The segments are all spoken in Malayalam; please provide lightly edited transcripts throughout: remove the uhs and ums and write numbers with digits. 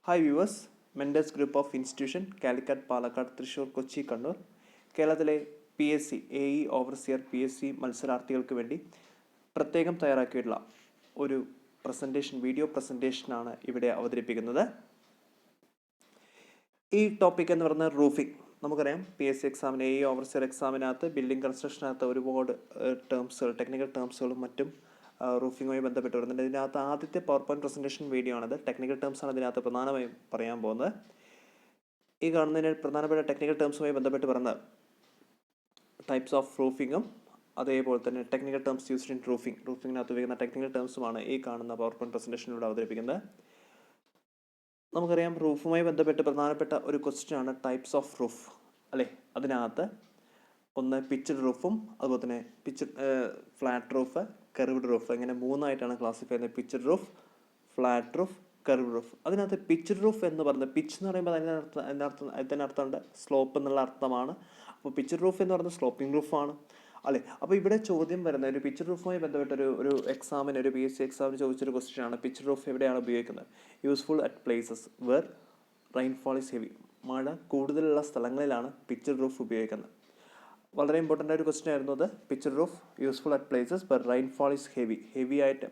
Hi viewers, mentors group of institution Calicut, Palakkad, Thrissur, Kochi, Kannur. കേരളത്തിലെ PSC AE ഓവർസിയർ PSC മത്സരാർത്ഥികൾക്ക് വേണ്ടി പ്രത്യേകം തയ്യാറാക്കിയിട്ടുള്ള ഒരു വീഡിയോ പ്രസൻറ്റേഷനാണ് ഇവിടെ അവതരിപ്പിക്കുന്നത്. ഈ ടോപ്പിക് എന്ന് പറയുന്നത് റൂഫിംഗ്. നമുക്കറിയാം PSC എക്സാമിന് AE ഓവർസിയർ എക്സാമിനകത്ത് ബിൽഡിംഗ് കൺസ്ട്രക്ഷനകത്ത് ഒരുപാട് ടെക്നിക്കൽ ടേംസുകളും മറ്റും റൂഫിങ്ങുമായി ബന്ധപ്പെട്ട് വരുന്നുണ്ട്. ഇതിനകത്ത് ആദ്യത്തെ പവർ പോയിന്റ് പ്രസൻറ്റേഷൻ വീഡിയോ ആണിത്. ടെക്നിക്കൽ ടേംസാണ് ഇതിനകത്ത് പ്രധാനമായും പറയാൻ പോകുന്നത്. ഈ കാണുന്നതിന് പ്രധാനപ്പെട്ട ടെക്നിക്കൽ ടേംസുമായി ബന്ധപ്പെട്ട് പറയുന്നത് ടൈപ്സ് ഓഫ് റൂഫിങ്ങും അതേപോലെ തന്നെ ടെക്നിക്കൽ ടേംസ് യൂസ്ഡ് ഇൻ റൂഫിങ്ങിനകത്ത് ഉപയോഗിക്കുന്ന ടെക്നിക്കൽ ടേംസുമാണ് ഈ കാണുന്ന പവർ പോയിന്റ് പ്രസൻറ്റേഷനിലൂടെ അവതരിപ്പിക്കുന്നത്. നമുക്കറിയാം, റൂഫുമായി ബന്ധപ്പെട്ട് പ്രധാനപ്പെട്ട ഒരു ക്വസ്റ്റ്യൻ ആണ് ടൈപ്സ് ഓഫ് റൂഫ്, അല്ലേ? അതിനകത്ത് ഒന്ന് പിച്ച്ഡ് റൂഫും അതുപോലെ തന്നെ ഫ്ലാറ്റ് റൂഫ്, കർവ്ഡ് റൂഫ്, ഇങ്ങനെ മൂന്നായിട്ടാണ് ക്ലാസിഫൈ ചെയ്യുന്നത്. Pitched roof, flat roof, curved roof. അതിനകത്ത് പിച്ച്ഡ് റൂഫ് എന്ന് പറയുന്നത്, പിച്ച് എന്ന് പറയുമ്പോൾ അതിൻ്റെ അർത്ഥമുണ്ട് സ്ലോപ്പ് എന്നുള്ള അർത്ഥമാണ്. അപ്പോൾ പിച്ച്ഡ് റൂഫ് എന്ന് പറയുന്നത് സ്ലോപ്പിംഗ് റൂഫാണ്, അല്ലേ? അപ്പോൾ ഇവിടെ ചോദ്യം വരുന്ന ഒരു പിച്ച്ഡ് റൂഫുമായി ബന്ധപ്പെട്ട ഒരു എക്സാമിന്, ഒരു PSC എക്സാമിന് ചോദിച്ചൊരു ക്വസ്റ്റ്യൻ ആണ്. പിച്ച്ഡ് റൂഫ് എവിടെയാണ് ഉപയോഗിക്കുന്നത്? Useful at places where rainfall is heavy. മഴ കൂടുതലുള്ള സ്ഥലങ്ങളിലാണ് പിച്ച്ഡ് റൂഫ് ഉപയോഗിക്കുന്നത്. വളരെ ഇമ്പോർട്ടൻ്റ് ആയ ഒരു ക്വസ്റ്റ്യൻ ആയിരുന്നു അത്. Pitched roof useful at places but rainfall is heavy ആയിട്ട്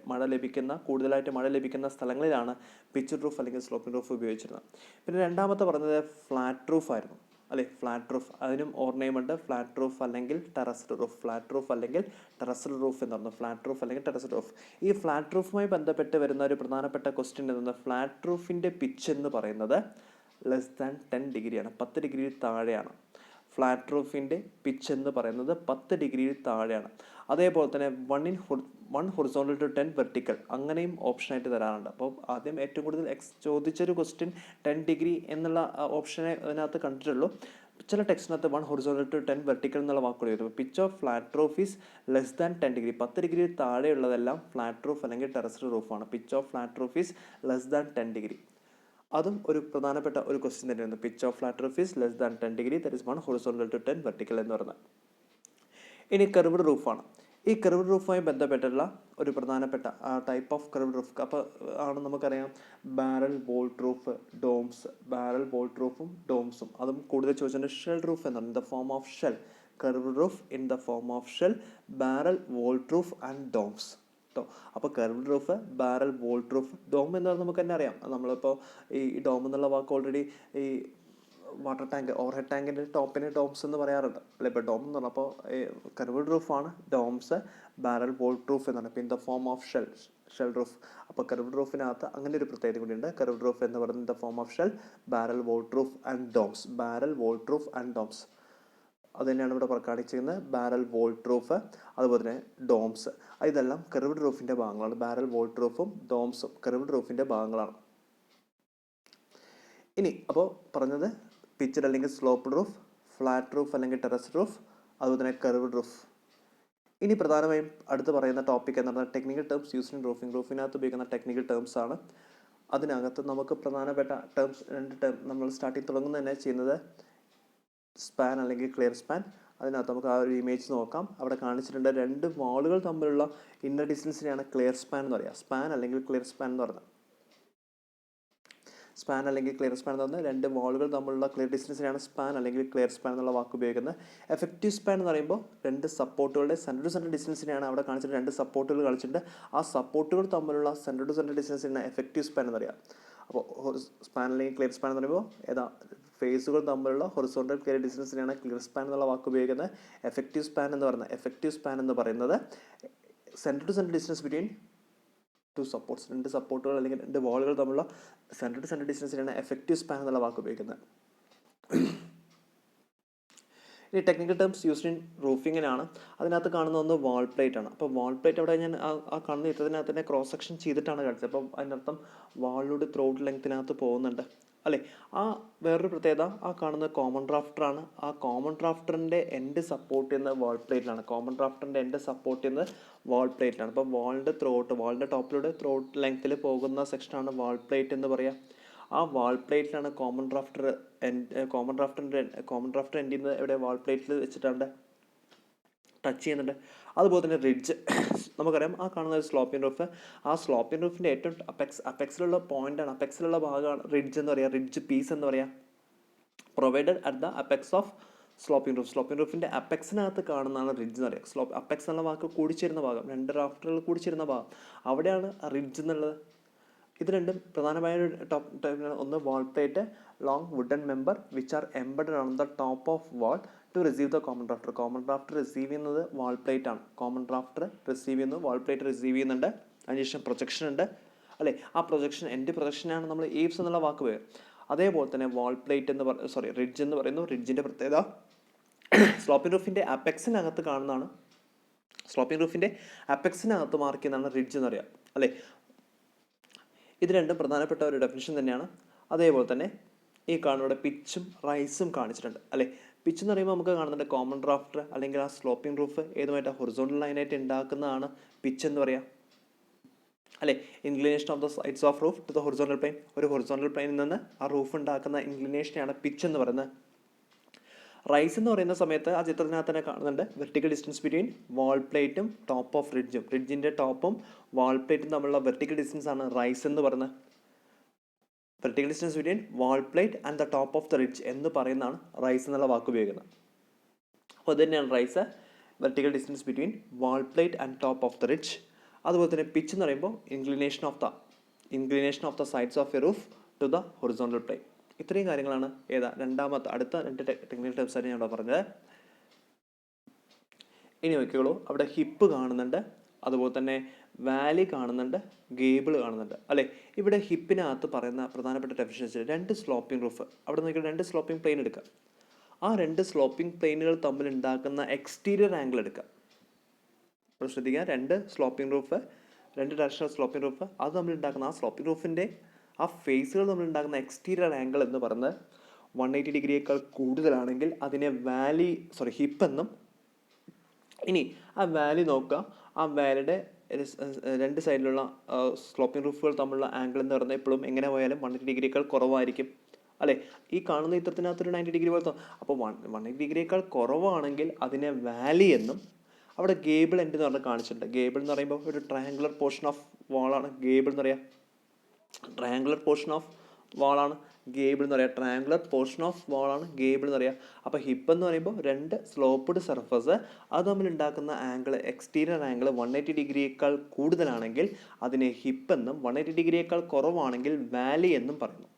കൂടുതലായിട്ട് മഴ ലഭിക്കുന്ന സ്ഥലങ്ങളിലാണ് പിച്ച്ഡ് റൂഫ് അല്ലെങ്കിൽ സ്ലോപ്പിംഗ് റൂഫ് ഉപയോഗിച്ചിരുന്നത്. പിന്നെ രണ്ടാമത്തെ പറഞ്ഞത് ഫ്ലാറ്റ് റൂഫ് ആയിരുന്നു, അല്ലേ? ഫ്ലാറ്റ് റൂഫ്, അതിനും ഓർണയുമുണ്ട്. ഫ്ലാറ്റ് റൂഫ് അല്ലെങ്കിൽ ടെറസ്ഡ് റൂഫ്. ഫ്ലാറ്റ് റൂഫ് അല്ലെങ്കിൽ ടെറസ്ഡ് റൂഫ് എന്ന് പറഞ്ഞു. ഫ്ലാറ്റ് റൂഫ് അല്ലെങ്കിൽ ടെറസ്ഡ് റൂഫ്. ഈ ഫ്ലാറ്റ് റൂഫുമായി ബന്ധപ്പെട്ട് വരുന്ന ഒരു പ്രധാനപ്പെട്ട ക്വസ്റ്റ്യൻ എന്നത് ഫ്ലാറ്റ് റൂഫിൻ്റെ പിച്ച് എന്ന് പറയുന്നത് ലെസ് ദാൻ 10 ഡിഗ്രിയാണ്, 10 ഡിഗ്രിയിൽ താഴെയാണ്. ഫ്ലാറ്റ് റൂഫിൻ്റെ പിച്ച് എന്ന് പറയുന്നത് 10 ഡിഗ്രിയിൽ താഴെയാണ്. അതേപോലെ തന്നെ 1 ഹൊറിസോണ്ടൽ ടു 10 വെർട്ടിക്കൽ, അങ്ങനെയും ഓപ്ഷനായിട്ട് തരാറുണ്ട്. അപ്പോൾ ആദ്യം ഏറ്റവും കൂടുതൽ ചോദിച്ചൊരു ക്വസ്റ്റ്യൻ 10 ഡിഗ്രി എന്നുള്ള ഓപ്ഷനെ അതിനകത്ത് കണ്ടിട്ടുള്ളൂ. ചില ടെക്സ്റ്റിനകത്ത് 1 ഹൊറിസോണ്ടൽ ടു 10 വെർട്ടിക്കൽ എന്നുള്ള വാക്കുകൾ എഴുതും. Pitch of flat roof is less than 10 degree. 10 ഡിഗ്രിയിൽ താഴെയുള്ളതെല്ലാം ഫ്ലാറ്റ് റൂഫ് അല്ലെങ്കിൽ ടെറസ്ഡ് റൂഫാണ്. Pitch of flat roof is less than 10 degree. അതും ഒരു പ്രധാനപ്പെട്ട ഒരു ക്വസ്റ്റ്യൻ തന്നെയാണ്. Pitch of flat roof is less than 10 degree, that is 1 horizontal to 10 vertical എന്ന് പറയുന്നത്. ഇനി കർവ്ഡ് റൂഫാണ്. ഈ കർവ്ഡ് റൂഫുമായി ബന്ധപ്പെട്ടുള്ള ഒരു പ്രധാനപ്പെട്ട ടൈപ്പ് ഓഫ് കർവ്ഡ് റൂഫ് അപ്പോൾ ആണ് നമുക്കറിയാം barrel vault roof, domes. Barrel vault റൂഫും ഡോംസും, അതും കൂടുതൽ ചോദിച്ചിട്ടുണ്ട്. ഷെൽ റൂഫ് എന്നാണ്, in the form of shell. Curved roof in the form of shell, barrel vault roof and domes. അപ്പോൾ curved roof, barrel vault roof, dome എന്നാണ് നമുക്ക് തന്നെ അറിയാം. നമ്മളിപ്പോൾ ഈ ഡോം എന്നുള്ള വാക്ക് ഓൾറെഡി ഈ വാട്ടർ ടാങ്ക്, ഓവർഹെഡ് ടാങ്കിൻ്റെ ടോപ്പിന് ഡോംസ് എന്ന് പറയാറുണ്ട്, അല്ലെ? ഇപ്പോൾ ഡോം എന്ന് പറഞ്ഞപ്പോൾ കർവ്ഡ് റൂഫാണ് ഡോംസ്. ബാരൽ വോൾട്ട് റൂഫ് എന്നാണ്. In the form of shell roof. അപ്പോൾ കർവ്ഡ് റൂഫിനകത്ത് അങ്ങനെ ഒരു പ്രത്യേകത കൂടിയുണ്ട്. കർവ്ഡ് റൂഫ് എന്ന് പറയുന്നത് in the form of shell, barrel vault roof and domes. Barrel vault roof and domes, അത് തന്നെയാണ് ഇവിടെ കാണിച്ചിരിക്കുന്നത്. ബാരൽ വോൾട്ട് റൂഫ്, അതുപോലെ തന്നെ ഡോംസ്, ഇതെല്ലാം കർവ്ഡ് റൂഫിൻ്റെ ഭാഗങ്ങളാണ്. ബാരൽ വോൾട്ട് റൂഫും ഡോംസും കർവ്ഡ് റൂഫിൻ്റെ ഭാഗങ്ങളാണ്. ഇനി അപ്പോൾ പറഞ്ഞത് പിച്ച്ഡ് അല്ലെങ്കിൽ സ്ലോപ്ഡ് റൂഫ്, ഫ്ലാറ്റ് റൂഫ് അല്ലെങ്കിൽ ടെറസ്ഡ് റൂഫ്, അതുപോലെ തന്നെ കർവ്ഡ് റൂഫ്. ഇനി പ്രധാനമായും അടുത്ത് പറയുന്ന ടോപ്പിക് എന്ന് പറഞ്ഞാൽ technical terms used in roofing. റൂഫിനകത്ത് ഉപയോഗിക്കുന്ന ടെക്നിക്കൽ ടേംസ് ആണ്. അതിനകത്ത് നമുക്ക് പ്രധാനപ്പെട്ട ടേംസ്, 2 ടേം നമ്മൾ സ്റ്റാർട്ടിങ് തുടങ്ങുന്നത് തന്നെ ചെയ്യുന്നത് സ്പാൻ അല്ലെങ്കിൽ ക്ലിയർ സ്പാൻ. അതിനകത്ത് നമുക്ക് ആ ഒരു ഇമേജ് നോക്കാം. അവിടെ കാണിച്ചിട്ടുണ്ട് 2 വാളുകൾ തമ്മിലുള്ള ഇന്നർ ഡിസ്റ്റൻസിനെയാണ് ക്ലിയർ സ്പാൻ എന്ന് പറയുക. സ്പാൻ അല്ലെങ്കിൽ ക്ലിയർ സ്പാൻ എന്ന് പറയുന്നത്. സ്പാൻ അല്ലെങ്കിൽ ക്ലിയർ സ്പാൻ എന്ന് പറഞ്ഞാൽ 2 വാളുകൾ തമ്മിലുള്ള ക്ലിയർ ഡിസ്റ്റൻസിനെയാണ് സ്പാൻ അല്ലെങ്കിൽ ക്ലിയർ സ്പാൻ എന്നുള്ള വാക്ക് ഉപയോഗിക്കുന്നത്. എഫക്റ്റീവ് സ്പാൻ എന്ന് പറയുമ്പോൾ 2 സപ്പോർട്ടുകളുടെ സെൻറ്റർ ടു സെൻറ്റർ ഡിസ്റ്റൻസിനെയാണ് അവിടെ കാണിച്ചിട്ട് 2 സപ്പോർട്ടുകൾ കളിച്ചിട്ടുണ്ട്. ആ സപ്പോർട്ടുകൾ തമ്മിലുള്ള സെൻറ്റർ ടു സെൻറ്റർ ഡിസ്റ്റൻസിനാണ് എഫക്റ്റീവ് സ്പാൻ എന്ന് പറയുക. അപ്പോൾ സ്പാൻ അല്ലെങ്കിൽ ക്ലിയർ സ്പാൻ എന്ന് പറയുമ്പോൾ ഫേസുകൾ തമ്മിലുള്ള ഹൊറിസോണ്ടൽ ക്ലിയർ ഡിസ്റ്റൻസിനെയാണ് ക്ലിയർ സ്പാൻ എന്നുള്ള വാക്ക് ഉപയോഗിക്കുന്നത്. എഫക്റ്റീവ് സ്പാൻ എന്ന് പറയുന്നത് centre to centre distance between 2 supports, 2 സപ്പോർട്ടുകൾ അല്ലെങ്കിൽ 2 വാളുകൾ തമ്മിലുള്ള സെൻറ്റർ ടു സെൻറ്റർ ഡിസ്റ്റൻസിനാണ് എഫക്റ്റീവ് സ്പാൻ എന്നുള്ള വാക്ക് ഉപയോഗിക്കുന്നത്. ഇനി ടെക്നിക്കൽ ടേംസ് യൂസ്ഡ് ഇൻ റൂഫിങ്ങിനാണ്. അതിനകത്ത് കാണുന്ന ഒന്ന് വാൾ പ്ലേറ്റ് ആണ്. അപ്പോൾ വാൾ പ്ലേറ്റ് അവിടെ ഞാൻ ആ കാണുന്ന ഇത്തരത്തിനകത്ത് തന്നെ ക്രോസ് സെക്ഷൻ ചെയ്തിട്ടാണ് കാണിച്ചത്. അപ്പം അതിനർത്ഥം വാളിലൂടെ ത്രോട്ട് ലെങ്ത്തിനകത്ത് പോകുന്നുണ്ട്, അല്ലേ? വേറൊരു പ്രത്യേകത, ആ കാണുന്ന കോമൺ ഡ്രാഫ്റ്ററാണ്. ആ കോമൺ ഡ്രാഫ്റ്ററിൻ്റെ എൻഡ് സപ്പോർട്ട് ചെയ്യുന്ന വാൾ പ്ലേറ്റിലാണ്. കോമൺ ഡ്രാഫ്റ്ററിൻ്റെ എൻഡ് സപ്പോർട്ട് ചെയ്യുന്നത് വാൾ പ്ലേറ്റിലാണ്. അപ്പോൾ വാളിൻ്റെ ടോപ്പിലൂടെ ത്രോട്ട് ലെങ്ത്തിൽ പോകുന്ന സെക്ഷനാണ് വാൾ പ്ലേറ്റ് എന്ന് പറയുക. ആ വാൾ പ്ലേറ്റിലാണ് കോമൺ ഡ്രാഫ്റ്റർ എൻഡ് ചെയ്യുന്നത്. എവിടെ വാൾ പ്ലേറ്റിൽ വെച്ചിട്ടാണ് ടച്ച് ചെയ്യുന്നുണ്ട്. അതുപോലെ തന്നെ റിഡ്ജ്, നമുക്കറിയാം ആ കാണുന്ന ഒരു സ്ലോപ്പിംഗ് റൂഫ്, ആ സ്ലോപ്പിംഗ് റൂഫിൻ്റെ ഏറ്റവും അപ്പെക്സിലുള്ള പോയിൻ്റാണ്, അപ്പെക്സിലുള്ള ഭാഗമാണ് റിഡ്ജ് എന്ന് പറയുക, റിഡ്ജ് പീസ് എന്ന് പറയുക. Provided at the apex of sloping roof. Sloping റൂഫിൻ്റെ അപ്പെക്സിനകത്ത് കാണുന്നതാണ് റിഡ്ജ് എന്ന് പറയുക. അപ്പെക്സ് എന്നുള്ള വാക്ക് കൂടിച്ചേരുന്ന ഭാഗം, രണ്ട് റാഫ്റ്ററുകൾ കൂടിച്ചേരുന്ന ഭാഗം, അവിടെയാണ് റിഡ്ജ് എന്നുള്ളത്. ഇത് രണ്ടും പ്രധാനമായ ഒന്ന് wall plate, long wooden member which are embedded on the top of wall to receive the common drafter. Common drafter receive ചെയ്യുന്നത് വാൾ പ്ലേറ്റ് ആണ്. കോമൺ ഡ്രാഫ്റ്റർ റിസീവ് ചെയ്യുന്നത് വാൾ പ്ലേറ്റ് റിസീവ് ചെയ്യുന്നുണ്ട്. അതിനുശേഷം പ്രൊജക്ഷൻ ഉണ്ട് അല്ലേ. ആ പ്രൊജക്ഷൻ എൻ്റെ പ്രൊജക്ഷനാണ് നമ്മൾ ഈവ്സ് എന്നുള്ള വാക്ക് പേര്. അതേപോലെ തന്നെ വാൾ പ്ലേറ്റ് എന്ന് റിഡ്ജ് എന്ന് പറയുന്നു. റിഡ്ജിൻ്റെ പ്രത്യേകത സ്ലോപ്പിംഗ് റൂഫിൻ്റെ അപ്പെക്സിനകത്ത് കാണുന്നതാണ്. സ്ലോപ്പിംഗ് റൂഫിൻ്റെ അപ്പെക്സിനകത്ത് മാർക്ക് ചെയ്യുന്നതാണ് റിഡ്ജ് എന്ന് പറയുക അല്ലേ. ഇത് രണ്ടും പ്രധാനപ്പെട്ട ഒരു ഡെഫിനിഷൻ തന്നെയാണ്. അതേപോലെ തന്നെ ഈ കാണുന്ന പിച്ചും റൈസും കാണിച്ചിട്ടുണ്ട് അല്ലേ. പിച്ച് എന്ന് പറയുമ്പോൾ നമുക്ക് കാണുന്നുണ്ട് കോമൺ ഡ്രാഫ്റ്റർ അല്ലെങ്കിൽ ആ സ്ലോപ്പിംഗ് റൂഫ് ഏതുമായിട്ട് ഹൊറിസോണ്ടൽ ലൈനായിട്ട് ഉണ്ടാക്കുന്നതാണ് പിച്ച് എന്ന് പറയാം അല്ലേ. Inclination of the sides of roof to the horizontal plane, ഒരു ഹൊറിസോണ്ടൽ പ്ലെയിനിൽ നിന്ന് ആ റൂഫ് ഉണ്ടാക്കുന്ന ഇൻക്ലിനേഷനെയാണ് പിച്ച് എന്ന് പറയുന്നത്. റൈസ് എന്ന് പറയുന്ന സമയത്ത് ആ ചിത്രത്തിനകത്ത് തന്നെ കാണുന്നുണ്ട് വെർട്ടിക്കൽ ഡിസ്റ്റൻസ് ബിറ്റ്വീൻ വാൾ പ്ലേറ്റും ടോപ്പ് ഓഫ് റിഡ്ജും. റിഡ്ജിൻ്റെ ടോപ്പും വാൾ പ്ലേറ്റും തമ്മിലുള്ള വെർട്ടിക്കൽ ഡിസ്റ്റൻസ് ആണ് റൈസ് എന്ന് പറയുന്നത്. Vertical distance between wall plate and the top of the ridge എന്ന് പറയുന്നതാണ് റൈസ് എന്നുള്ള വാക്ക് ഉപയോഗിക്കുന്നത്. അപ്പോൾ ഇത് തന്നെയാണ് rise, vertical distance between wall plate and top of the ridge. അതുപോലെ തന്നെ പിച്ച് എന്ന് പറയുമ്പോൾ inclination of the sides of a roof to the horizontal plane. ഇത്രയും കാര്യങ്ങളാണ് അടുത്ത രണ്ട് ടെക്നിക്കൽ ടേംസ് ആയിട്ട് ഞാൻ ഇവിടെ പറഞ്ഞത്. ഇനി നോക്കിയോളൂ, അവിടെ ഹിപ്പ് കാണുന്നുണ്ട്, അതുപോലെ തന്നെ വാലി കാണുന്നുണ്ട്, ഗേബിൾ കാണുന്നുണ്ട് അല്ലേ. ഇവിടെ ഹിപ്പിനകത്ത് പറയുന്ന പ്രധാനപ്പെട്ട ഡെഫിനിഷൻസ് രണ്ട് സ്ലോപ്പിംഗ് റൂഫ്, അവിടെ നോക്കിയാൽ രണ്ട് സ്ലോപ്പിംഗ് പ്ലെയിൻ എടുക്കുക. ആ രണ്ട് സ്ലോപ്പിംഗ് പ്ലെയിനുകൾ തമ്മിൽ ഉണ്ടാക്കുന്ന എക്സ്റ്റീരിയർ ആംഗിൾ എടുക്കുക. അപ്പോൾ ശ്രദ്ധിക്കുക, രണ്ട് സ്ലോപ്പിംഗ് റൂഫ്, രണ്ട് ഡയറക്ഷണൽ സ്ലോപ്പിംഗ് റൂഫ്, അത് തമ്മിൽ ഉണ്ടാക്കുന്ന ആ സ്ലോപ്പിംഗ് റൂഫിൻ്റെ ആ ഫേസുകൾ തമ്മിൽ ഉണ്ടാക്കുന്ന എക്സ്റ്റീരിയർ ആംഗിൾ എന്ന് പറയുന്നത് 180 ഡിഗ്രിയേക്കാൾ കൂടുതലാണെങ്കിൽ അതിനെ ഹിപ്പ് എന്നും, ഇനി ആ വാലി നോക്കുക, ആ വാലിയുടെ രണ്ട് സൈഡിലുള്ള സ്ലോപ്പിംഗ് റൂഫുകൾ തമ്മിലുള്ള ആംഗിൾ എന്ന് പറയുന്നത് എപ്പോഴും എങ്ങനെ പോയാലും 180 ഡിഗ്രിയേക്കാൾ കുറവായിരിക്കും അല്ലേ. ഈ കാണുന്ന ചിത്രത്തിനകത്തൊരു 90 ഡിഗ്രി പോലത്തെ, അപ്പോൾ 180 ഡിഗ്രിയേക്കാൾ കുറവാണെങ്കിൽ അതിനെ വാലി എന്നും, അവിടെ ഗേബിൾ എൻഡ് എന്ന് പറഞ്ഞ് കാണിച്ചിട്ടുണ്ട്. ഗേബിൾ എന്ന് പറയുമ്പോൾ ഒരു ട്രയാങ്കുലർ പോർഷൻ ഓഫ് വാളാണ് ഗേബിൾ എന്ന് പറയുക. ട്രയാങ്കുലർ പോർഷൻ ഓഫ് വാളാണ് ഗേബിൾ എന്ന് പറയുക. ട്രയാങ്കുലർ പോർഷൻ ഓഫ് വാളാണ് ഗേബിൾ എന്ന് പറയുക. അപ്പോൾ ഹിപ്പ് എന്ന് പറയുമ്പോൾ രണ്ട് സ്ലോപ്പ്ഡ് സർഫസ്, അത് തമ്മിൽ ഉണ്ടാക്കുന്ന ആംഗിൾ, എക്സ്റ്റീരിയർ ആംഗിൾ 180 ഡിഗ്രിയേക്കാൾ കൂടുതലാണെങ്കിൽ അതിനെ ഹിപ്പ് എന്നും, 180 ഡിഗ്രിയേക്കാൾ കുറവാണെങ്കിൽ വാലി എന്നും പറയുന്നു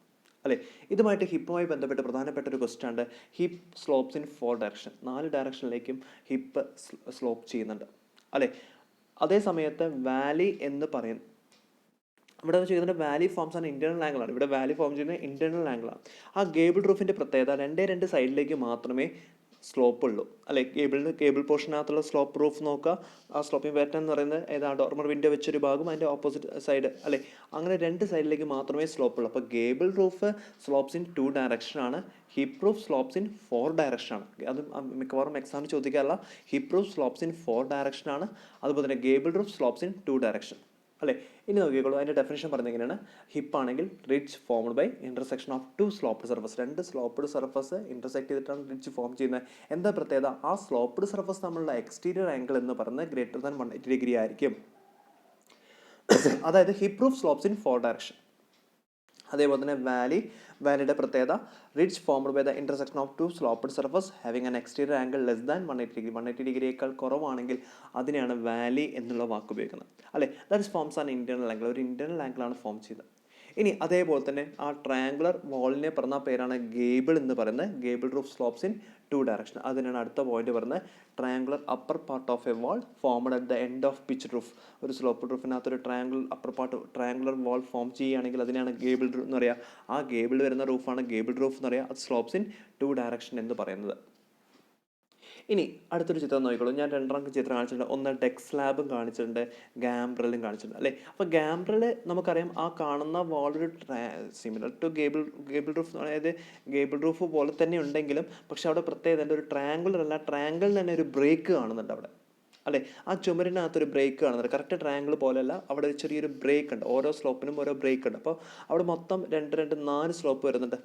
അല്ലേ. ഇതുമായിട്ട് ഹിപ്പുമായി ബന്ധപ്പെട്ട് പ്രധാനപ്പെട്ട ഒരു ക്വസ്റ്റ്യൻ ഉണ്ട്. ഹിപ്പ് സ്ലോപ്സ് ഇൻ 4 ഡയറക്ഷൻ, 4 ഡയറക്ഷനിലേക്കും ഹിപ്പ് സ്ലോപ്പ് ചെയ്യുന്നുണ്ട് അല്ലേ. അതേ സമയത്ത് വാലി എന്ന് പറയുന്നത് ഇവിടെ ചെയ്യുന്നത് വാലി ഫോംസ് ആണ് ഇന്റേണൽ ആംഗിൾ ആണ്. ഇവിടെ വാലി ഫോം ചെയ്യുന്നത് ഇന്റേണൽ ആംഗിൾ ആണ്. ആ ഗേബിൾ റൂഫിൻ്റെ പ്രത്യേകത രണ്ട് സൈഡിലേക്ക് മാത്രമേ സ്ലോപ്പ് ഉള്ളൂ അല്ലേ. കേബിൾ പോർഷനകത്തുള്ള സ്ലോപ്പ് റൂഫ് നോക്കുക, ആ സ്ലോപ്പിംഗ് പാറ്റേൺ എന്ന് പറയുന്നത് ഡോർമർ വിൻഡോ വെച്ചൊരു ഭാഗം, അതിൻ്റെ ഓപ്പോസിറ്റ് സൈഡ് അല്ലേ, അങ്ങനെ രണ്ട് സൈഡിലേക്ക് മാത്രമേ സ്ലോപ്പ് ഉള്ളൂ. അപ്പോൾ gable roof slopes in 2 direction ആണ്, hip roof slopes in 4 direction ആണ്. അത് മിക്കവാറും എക്സാമിന് ചോദിക്കാറില്ല. Hip roof slopes in 4 direction ആണ്, അതുപോലെ തന്നെ gable roof slopes in 2 direction അല്ലേ. ഇനി നോക്കിക്കോളൂ, അതിൻ്റെ ഡെഫിനേഷൻ പറഞ്ഞത് എങ്ങനെയാണ്. ഹിപ്പ് ആണെങ്കിൽ ridge formed by intersection of 2 sloped surface, രണ്ട് സ്ലോപ്പ്ഡ് സർഫസ് ഇന്റർസെക്ട് ചെയ്തിട്ടാണ് റിഡ്ജ് ഫോം ചെയ്യുന്നത്. എന്താ പ്രത്യേകത, ആ സ്ലോപ്പ്ഡ് സർഫസ് തമ്മിലുള്ള എക്സ്റ്റീരിയർ ആംഗിൾ എന്ന് പറയുന്നത് ഗ്രേറ്റർ ദാൻ 180 ഡിഗ്രി ആയിരിക്കും. അതായത് hip roof slopes in 4 direction. അതേപോലെ തന്നെ വാലിയുടെ പ്രത്യേകത ridge formed by the intersection of 2 sloped surface having an exterior angle less than 180 degree, 180 ഡിഗ്രിയേക്കാൾ കുറവാണെങ്കിൽ അതിനെയാണ് വാലി എന്നുള്ള വാക്ക് ഉപയോഗിക്കുന്നത് അല്ലേ. That is forms an internal angle, ഒരു ഇന്റേണൽ ആംഗിളാണ് ഫോം ചെയ്തത്. ഇനി അതേപോലെ തന്നെ ആ ട്രയാങ്കുലർ വാളിനെ പറഞ്ഞ പേരാണ് ഗേബിൾ എന്ന് പറയുന്നത്. Gable roof slopes in 2 direction. അതിനാണ് അടുത്ത പോയിന്റ് പറയുന്നത്. Triangular upper part of A wall formed at the end of pitch roof. ഒരു സ്ലോപ്പ് റൂഫിനകത്ത് ഒരു ട്രയാങ്കുലർ അപ്പർ പാർട്ട്, ട്രയാങ്കുലർ വാൾ ഫോം ചെയ്യുകയാണെങ്കിൽ അതിനാണ് ഗേബിൾ എന്ന് പറയുക. ആ ഗേബിൾ വരുന്ന റൂഫാണ് ഗേബിൾ റൂഫ് എന്ന് പറയുക. അത് സ്ലോപ്സ് ഇൻ 2 ഡയറക്ഷൻ എന്ന് പറയുന്നത്. ഇനി അടുത്തൊരു ചിത്രം നോക്കിക്കോളൂ. ഞാൻ 2 ചിത്രം കാണിച്ചിട്ടുണ്ട്. ഒന്ന് ഡെക്ക് സ്ലാബും കാണിച്ചിട്ടുണ്ട്, ഗാംബ്രലും കാണിച്ചിട്ടുണ്ട് അല്ലേ. അപ്പോൾ ഗാംബ്രൽ നമുക്കറിയാം, ആ കാണുന്ന വാളൊരു സിമിലർ ടു ഗേബിൾ റൂഫ്, അതായത് ഗേബിൾ റൂഫ് പോലെ തന്നെ ഉണ്ടെങ്കിലും പക്ഷെ അവിടെ പ്രത്യേകത ഒരു ട്രയാങ്കുലർ അല്ല, ട്രയാങ്കിളിന് തന്നെ ഒരു ബ്രേക്ക് കാണുന്നുണ്ട് അവിടെ അല്ലേ. ആ ചുമരിനകത്തൊരു ബ്രേക്ക് കാണുന്നുണ്ട്. കറക്റ്റ് ട്രയാങ്കിൾ പോലെയല്ല, അവിടെ ഒരു ചെറിയൊരു ബ്രേക്ക് ഉണ്ട്. ഓരോ സ്ലോപ്പിനും ഓരോ ബ്രേക്ക് ഉണ്ട്. അപ്പോൾ അവിടെ മൊത്തം 4 സ്ലോപ്പ് വരുന്നുണ്ട്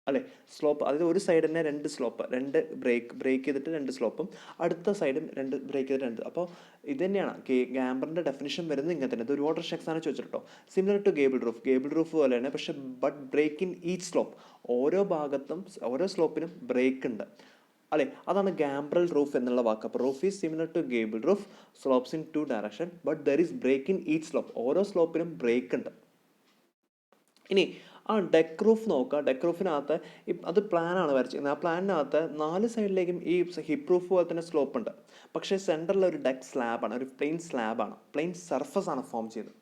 അല്ലേ? സ്ലോപ്പ്, അതായത് ഒരു സൈഡ് തന്നെ രണ്ട് സ്ലോപ്പ്, രണ്ട് ബ്രേക്ക് ചെയ്തിട്ട് രണ്ട് സ്ലോപ്പും അടുത്ത സൈഡും രണ്ട് ബ്രേക്ക് ചെയ്തിട്ട് രണ്ട്. അപ്പോൾ ഇത് തന്നെയാണ് ഗാംബറിൻ്റെ ഡെഫിനിഷൻ വരുന്നത് ഇങ്ങനെ തന്നെ. ഇത് ഒരുപാട് എക്സാം ചോദിച്ചിട്ടോ. സിമിലർ ടു ഗേബിൾ റൂഫ് പോലെ തന്നെ, പക്ഷേ but break in each slope, ഓരോ ഭാഗത്തും ഓരോ സ്ലോപ്പിനും ബ്രേക്ക് ഉണ്ട് അല്ലേ? അതാണ് ഗാംബ്രൽ റൂഫ് എന്നുള്ള വാക്ക്. അപ്പോൾ roof is similar to gable roof, slopes in 2 direction, but there is break in each slope, ഓരോ സ്ലോപ്പിനും ബ്രേക്ക് ഉണ്ട്. ഇനി ആ ഡെക്ക് റൂഫ് നോക്കുക. ഡെക്ക് റൂഫിനകത്ത് അത് പ്ലാനാണ് വരച്ചിരിക്കുന്നത്. ആ പ്ലാനിനകത്ത് 4 സൈഡിലേക്കും ഈ ഹിപ്പ് റൂഫ് പോലെ തന്നെ സ്ലോപ്പ് ഉണ്ട്. പക്ഷേ സെൻറ്ററിൽ ഒരു ഡെക്ക് സ്ലാബാണ്, ഒരു പ്ലെയിൻ സ്ലാബാണ്, പ്ലെയിൻ സർഫസ് ആണ് ഫോം ചെയ്തത്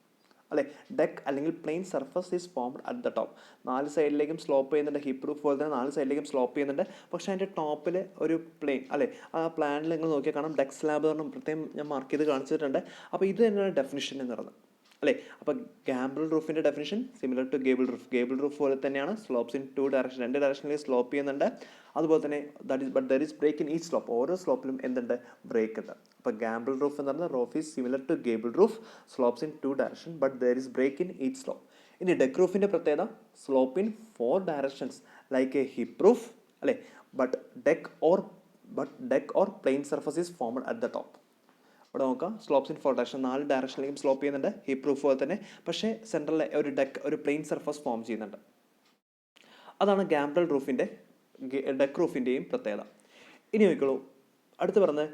അല്ലേ? ഡെക്ക് അല്ലെങ്കിൽ plain surface is formed at the top. 4 സൈഡിലേക്കും സ്ലോപ്പ് ചെയ്യുന്നുണ്ട്, ഹിപ്പ് റൂഫ് പോലെ തന്നെ 4 സൈഡിലേക്കും സ്ലോപ്പ് ചെയ്യുന്നുണ്ട്. പക്ഷേ അതിൻ്റെ ടോപ്പിൽ ഒരു പ്ലെയിൻ അല്ലേ? ആ പ്ലാനിൽ നിങ്ങൾ നോക്കിയാൽ കാണാം ഡെക്ക് സ്ലാബ് എന്ന് പറഞ്ഞാൽ പ്രത്യേകം ഞാൻ മാർക്ക് ചെയ്ത് കാണിച്ചിട്ടുണ്ട്. അപ്പോൾ ഇത് തന്നെയാണ് ഡെഫിനിഷൻ എന്ന് പറയുന്നത് അല്ലേ? അപ്പോൾ ഗാംബ്രൽ റൂഫിൻ്റെ definition similar to gable roof പോലെ തന്നെയാണ്, സ്ലോപ്സ് ഇൻ 2 ഡയറക്ഷൻ, 2 ഡയറക്ഷനിലേക്ക് സ്ലോപ്പ് ചെയ്യുന്നുണ്ട്. അതുപോലെ തന്നെ but there is break in each slope, ഓരോ സ്ലോപ്പിലും എന്തുണ്ട്? ബ്രേക്ക് ഉണ്ട്. അപ്പോൾ ഗാംബ്രൽ റൂഫ് എന്ന് പറഞ്ഞാൽ roof is similar to gable roof, slopes in 2 direction, but there is break in each slope. ഇനി ഡെക്ക് റൂഫിൻ്റെ പ്രത്യേകത slope in 4 directions like a hip roof അല്ലേ? But deck or plain surface is formed at the top. ഇവിടെ നോക്കാം, സ്ലോപ്സ് ഇൻ 4 ഡയറക്ഷൻ, 4 ഡയറക്ഷനിലേക്കും സ്ലോപ്പ് ചെയ്യുന്നുണ്ട്, ഹിപ്പ് റൂഫ് പോലെ തന്നെ. പക്ഷേ സെൻട്രലിലെ ഒരു ഡെക്ക്, ഒരു പ്ലെയിൻ സർഫസ് ഫോം ചെയ്യുന്നുണ്ട്. അതാണ് ഗാംബ്രൽ റൂഫിൻ്റെ ഡെക്ക് റൂഫിൻ്റെയും പ്രത്യേകത. ഇനി നോക്കിക്കോളൂ, അടുത്ത് പറഞ്ഞ്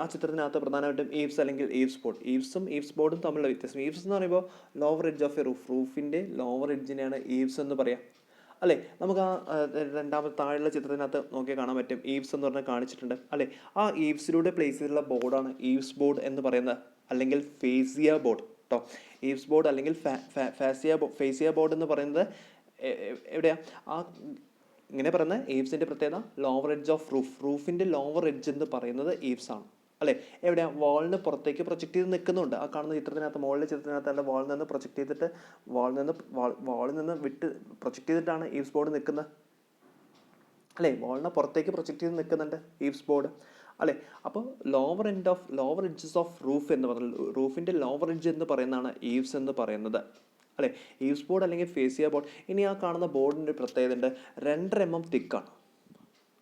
ആ ചിത്രത്തിനകത്ത് പ്രധാനമായിട്ടും ഈവ്സ് അല്ലെങ്കിൽ ഈവ്സ് ബോർഡ്. ഈവ്സും ഈവ്സ് ബോർഡും തമ്മിലുള്ള വ്യത്യാസം. ഈവ്സ് എന്ന് പറയുമ്പോൾ lower edge of a roof, റൂഫിൻ്റെ ലോവർ എഡ്ജിനെയാണ് ഈവ്സ് എന്ന് പറയാം അല്ലേ? നമുക്ക് ആ രണ്ടാമത്തെ താഴെയുള്ള ചിത്രത്തിനകത്ത് നോക്കിയാൽ കാണാൻ പറ്റും, ഈവ്സ് എന്ന് പറഞ്ഞാൽ കാണിച്ചിട്ടുണ്ട് അല്ലേ? ആ ഈവ്സിലൂടെ പ്ലേസ് ചെയ്തിട്ടുള്ള ബോർഡാണ് ഈവ്സ് ബോർഡ് എന്ന് പറയുന്നത്, അല്ലെങ്കിൽ ഫേസിയ ബോർഡ് കേട്ടോ. ഈവ്സ് ബോർഡ് അല്ലെങ്കിൽ ഫേസിയ ബോർഡ് എന്ന് പറയുന്നത് എവിടെയാ? ആ ഇങ്ങനെ പറയുന്നത് ഈവ്സിൻ്റെ പ്രത്യേകത ലോവർ എഡ്ജ് ഓഫ് റൂഫ്, റൂഫിൻ്റെ ലോവർ എഡ്ജ് എന്ന് പറയുന്നത് ഈവ്സ് ആണ് അല്ലേ? എവിടെയാ? വാളിന് പുറത്തേക്ക് പ്രൊജക്റ്റ് ചെയ്ത് നിൽക്കുന്നുണ്ട്. ആ കാണുന്ന ചിത്രത്തിനകത്ത്, മുകളിലെ ചിത്രത്തിനകത്ത് അല്ല, വാളിൽ നിന്ന് പ്രൊജക്റ്റ് ചെയ്തിട്ട് വാളിൽ നിന്ന് വിട്ട് പ്രൊജക്റ്റ് ചെയ്തിട്ടാണ് ഈവ്സ് ബോർഡ് നിൽക്കുന്നത് അല്ലേ? വാളിനെ പുറത്തേക്ക് പ്രൊജക്റ്റ് ചെയ്ത് നിൽക്കുന്നുണ്ട് ഈവ്സ് ബോർഡ് അല്ലേ? അപ്പോൾ ലോവർ എഡ്ജസ് ഓഫ് റൂഫ് എന്ന് പറഞ്ഞാൽ റൂഫിൻ്റെ ലോവർ എഡ്ജ് എന്ന് പറയുന്നതാണ് ഈവ്സ് എന്ന് പറയുന്നത് അല്ലേ? ഈവ്സ് ബോർഡ് അല്ലെങ്കിൽ ഫേസിയ ബോർഡ്. ഇനി ആ കാണുന്ന ബോർഡിൻ്റെ പ്രത്യേകത ഉണ്ട്, 2.5 mm തിക്കാണ്.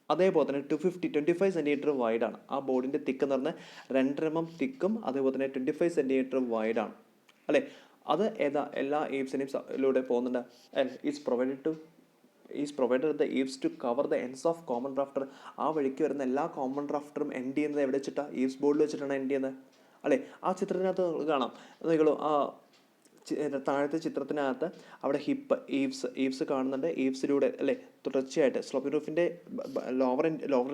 അതേപോലെ തന്നെ 25 സെൻറ്റിമീറ്റർ വൈഡാണ്. ആ ബോർഡിൻ്റെ തിക്ക് എന്ന് പറഞ്ഞാൽ 2.5 mm തിക്കും അതേപോലെ തന്നെ 25 സെൻറ്റിമീറ്റർ വൈഡാണ് അല്ലേ? അത് എല്ലാ ഈവ്സിനെയും പോകുന്നുണ്ട്. Is provided the eaves to cover the ends of common rafter. ആ വഴിക്ക് വരുന്ന എല്ലാ കോമൺ ഡ്രാഫ്റ്ററും എൻഡ് ചെയ്യുന്നത് എവിടെ വെച്ചിട്ടാണ്? ഈവ്സ് ബോർഡിൽ വെച്ചിട്ടാണ് എൻഡ് ചെയ്യുന്നത് അല്ലേ? ആ ചിത്രത്തിനകത്ത് കാണാം, നോക്കിക്കോളൂ, ആ താഴത്തെ ചിത്രത്തിനകത്ത് അവിടെ ഈവ്സ് കാണുന്നുണ്ട്. ഈവ്സിലൂടെ അല്ലേ തുടർച്ചയായിട്ട് സ്ലോപ്പിംഗ് റൂഫിൻ്റെ ലോവർ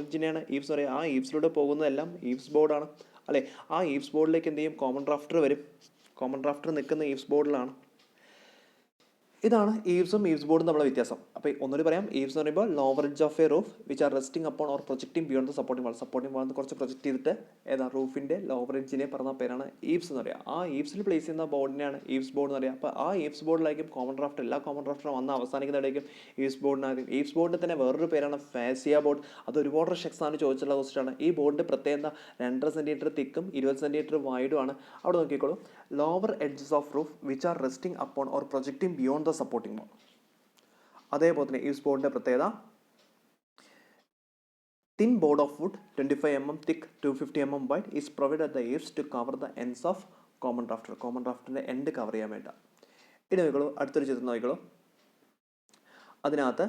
എഡ്ജിനെയാണ് ഈവ്സ് പറയുക. ആ ഈവ്സിലൂടെ പോകുന്നതെല്ലാം ഈവ്സ് ബോർഡാണ് അല്ലേ? ആ ഈവ്സ് ബോർഡിലേക്ക് എന്ത് ചെയ്യും? കോമൺ ഡ്രാഫ്റ്റർ വരും. കോമൺ ഡ്രാഫ്റ്റർ നിൽക്കുന്ന ഈവ്സ് ബോർഡിലാണ്. ഇതാണ് ഈവ്സും ഈവ്സ് ബോർഡും തമ്മിലുള്ള വ്യത്യാസം. അപ്പോൾ ഒന്നുകൂടി പറയാം, ഈവ്സ് എന്ന് പറയുമ്പോൾ lower edge of a roof which are resting upon or projecting beyond the supporting wall കുറച്ച് പ്രൊജക്റ്റ് ചെയ്തിട്ട് റൂഫിൻ്റെ ലോവർ എഡ്ജിനെ പറഞ്ഞ പേരാണ് ഈവ്സ് എന്ന് പറയുക. ആ ഈവ്സിൽ പ്ലേസ് ചെയ്യുന്ന ബോർഡിനെയാണ് ഈവ്സ് ബോർഡ് എന്ന് പറയുക. അപ്പോൾ ആ ഈവ്സ് ബോർഡിലായിരിക്കും കോമൺ ഡ്രാഫ്റ്റ്, എല്ലാ കോമൺ ഡ്രാഫ്റ്റും വന്ന് അവസാനിക്കുന്നതായിരിക്കും ഈവ്സ് ബോർഡിനായിരിക്കും. ഈവ്സ് ബോർഡിന് തന്നെ വേറൊരു പേരാണ് ഫേസിയ ബോർഡ്. അത് ഒരുപാട് എക്സാമിന് ചോദിച്ചിട്ടുള്ള ക്വസ്റ്റ്യനാണ്. ഈ ബോർഡിൻ്റെ പ്രത്യേകത 2.5 സെൻറ്റിമീറ്റർ തിക്കും 20 സെൻറ്റിമീറ്റർ വൈഡുമാണ്. അവിടെ നോക്കിക്കോളൂ, lower edges of roof which are resting upon or projecting beyond the supporting wall. അതേപോലെ തന്നെ ഈവ്സ് ബോർഡിൻ്റെ പ്രത്യേകത thin board of wood 25 mm thick 250 mm wide is provide at the eaves to cover the ends of common ഡ്രാഫ്റ്ററിൻ്റെ എൻഡ് കവർ ചെയ്യാൻ വേണ്ട. ഇനി നോക്കിക്കോളൂ, അടുത്തൊരു ചിത്രം നോക്കിക്കോളൂ. അതിനകത്ത്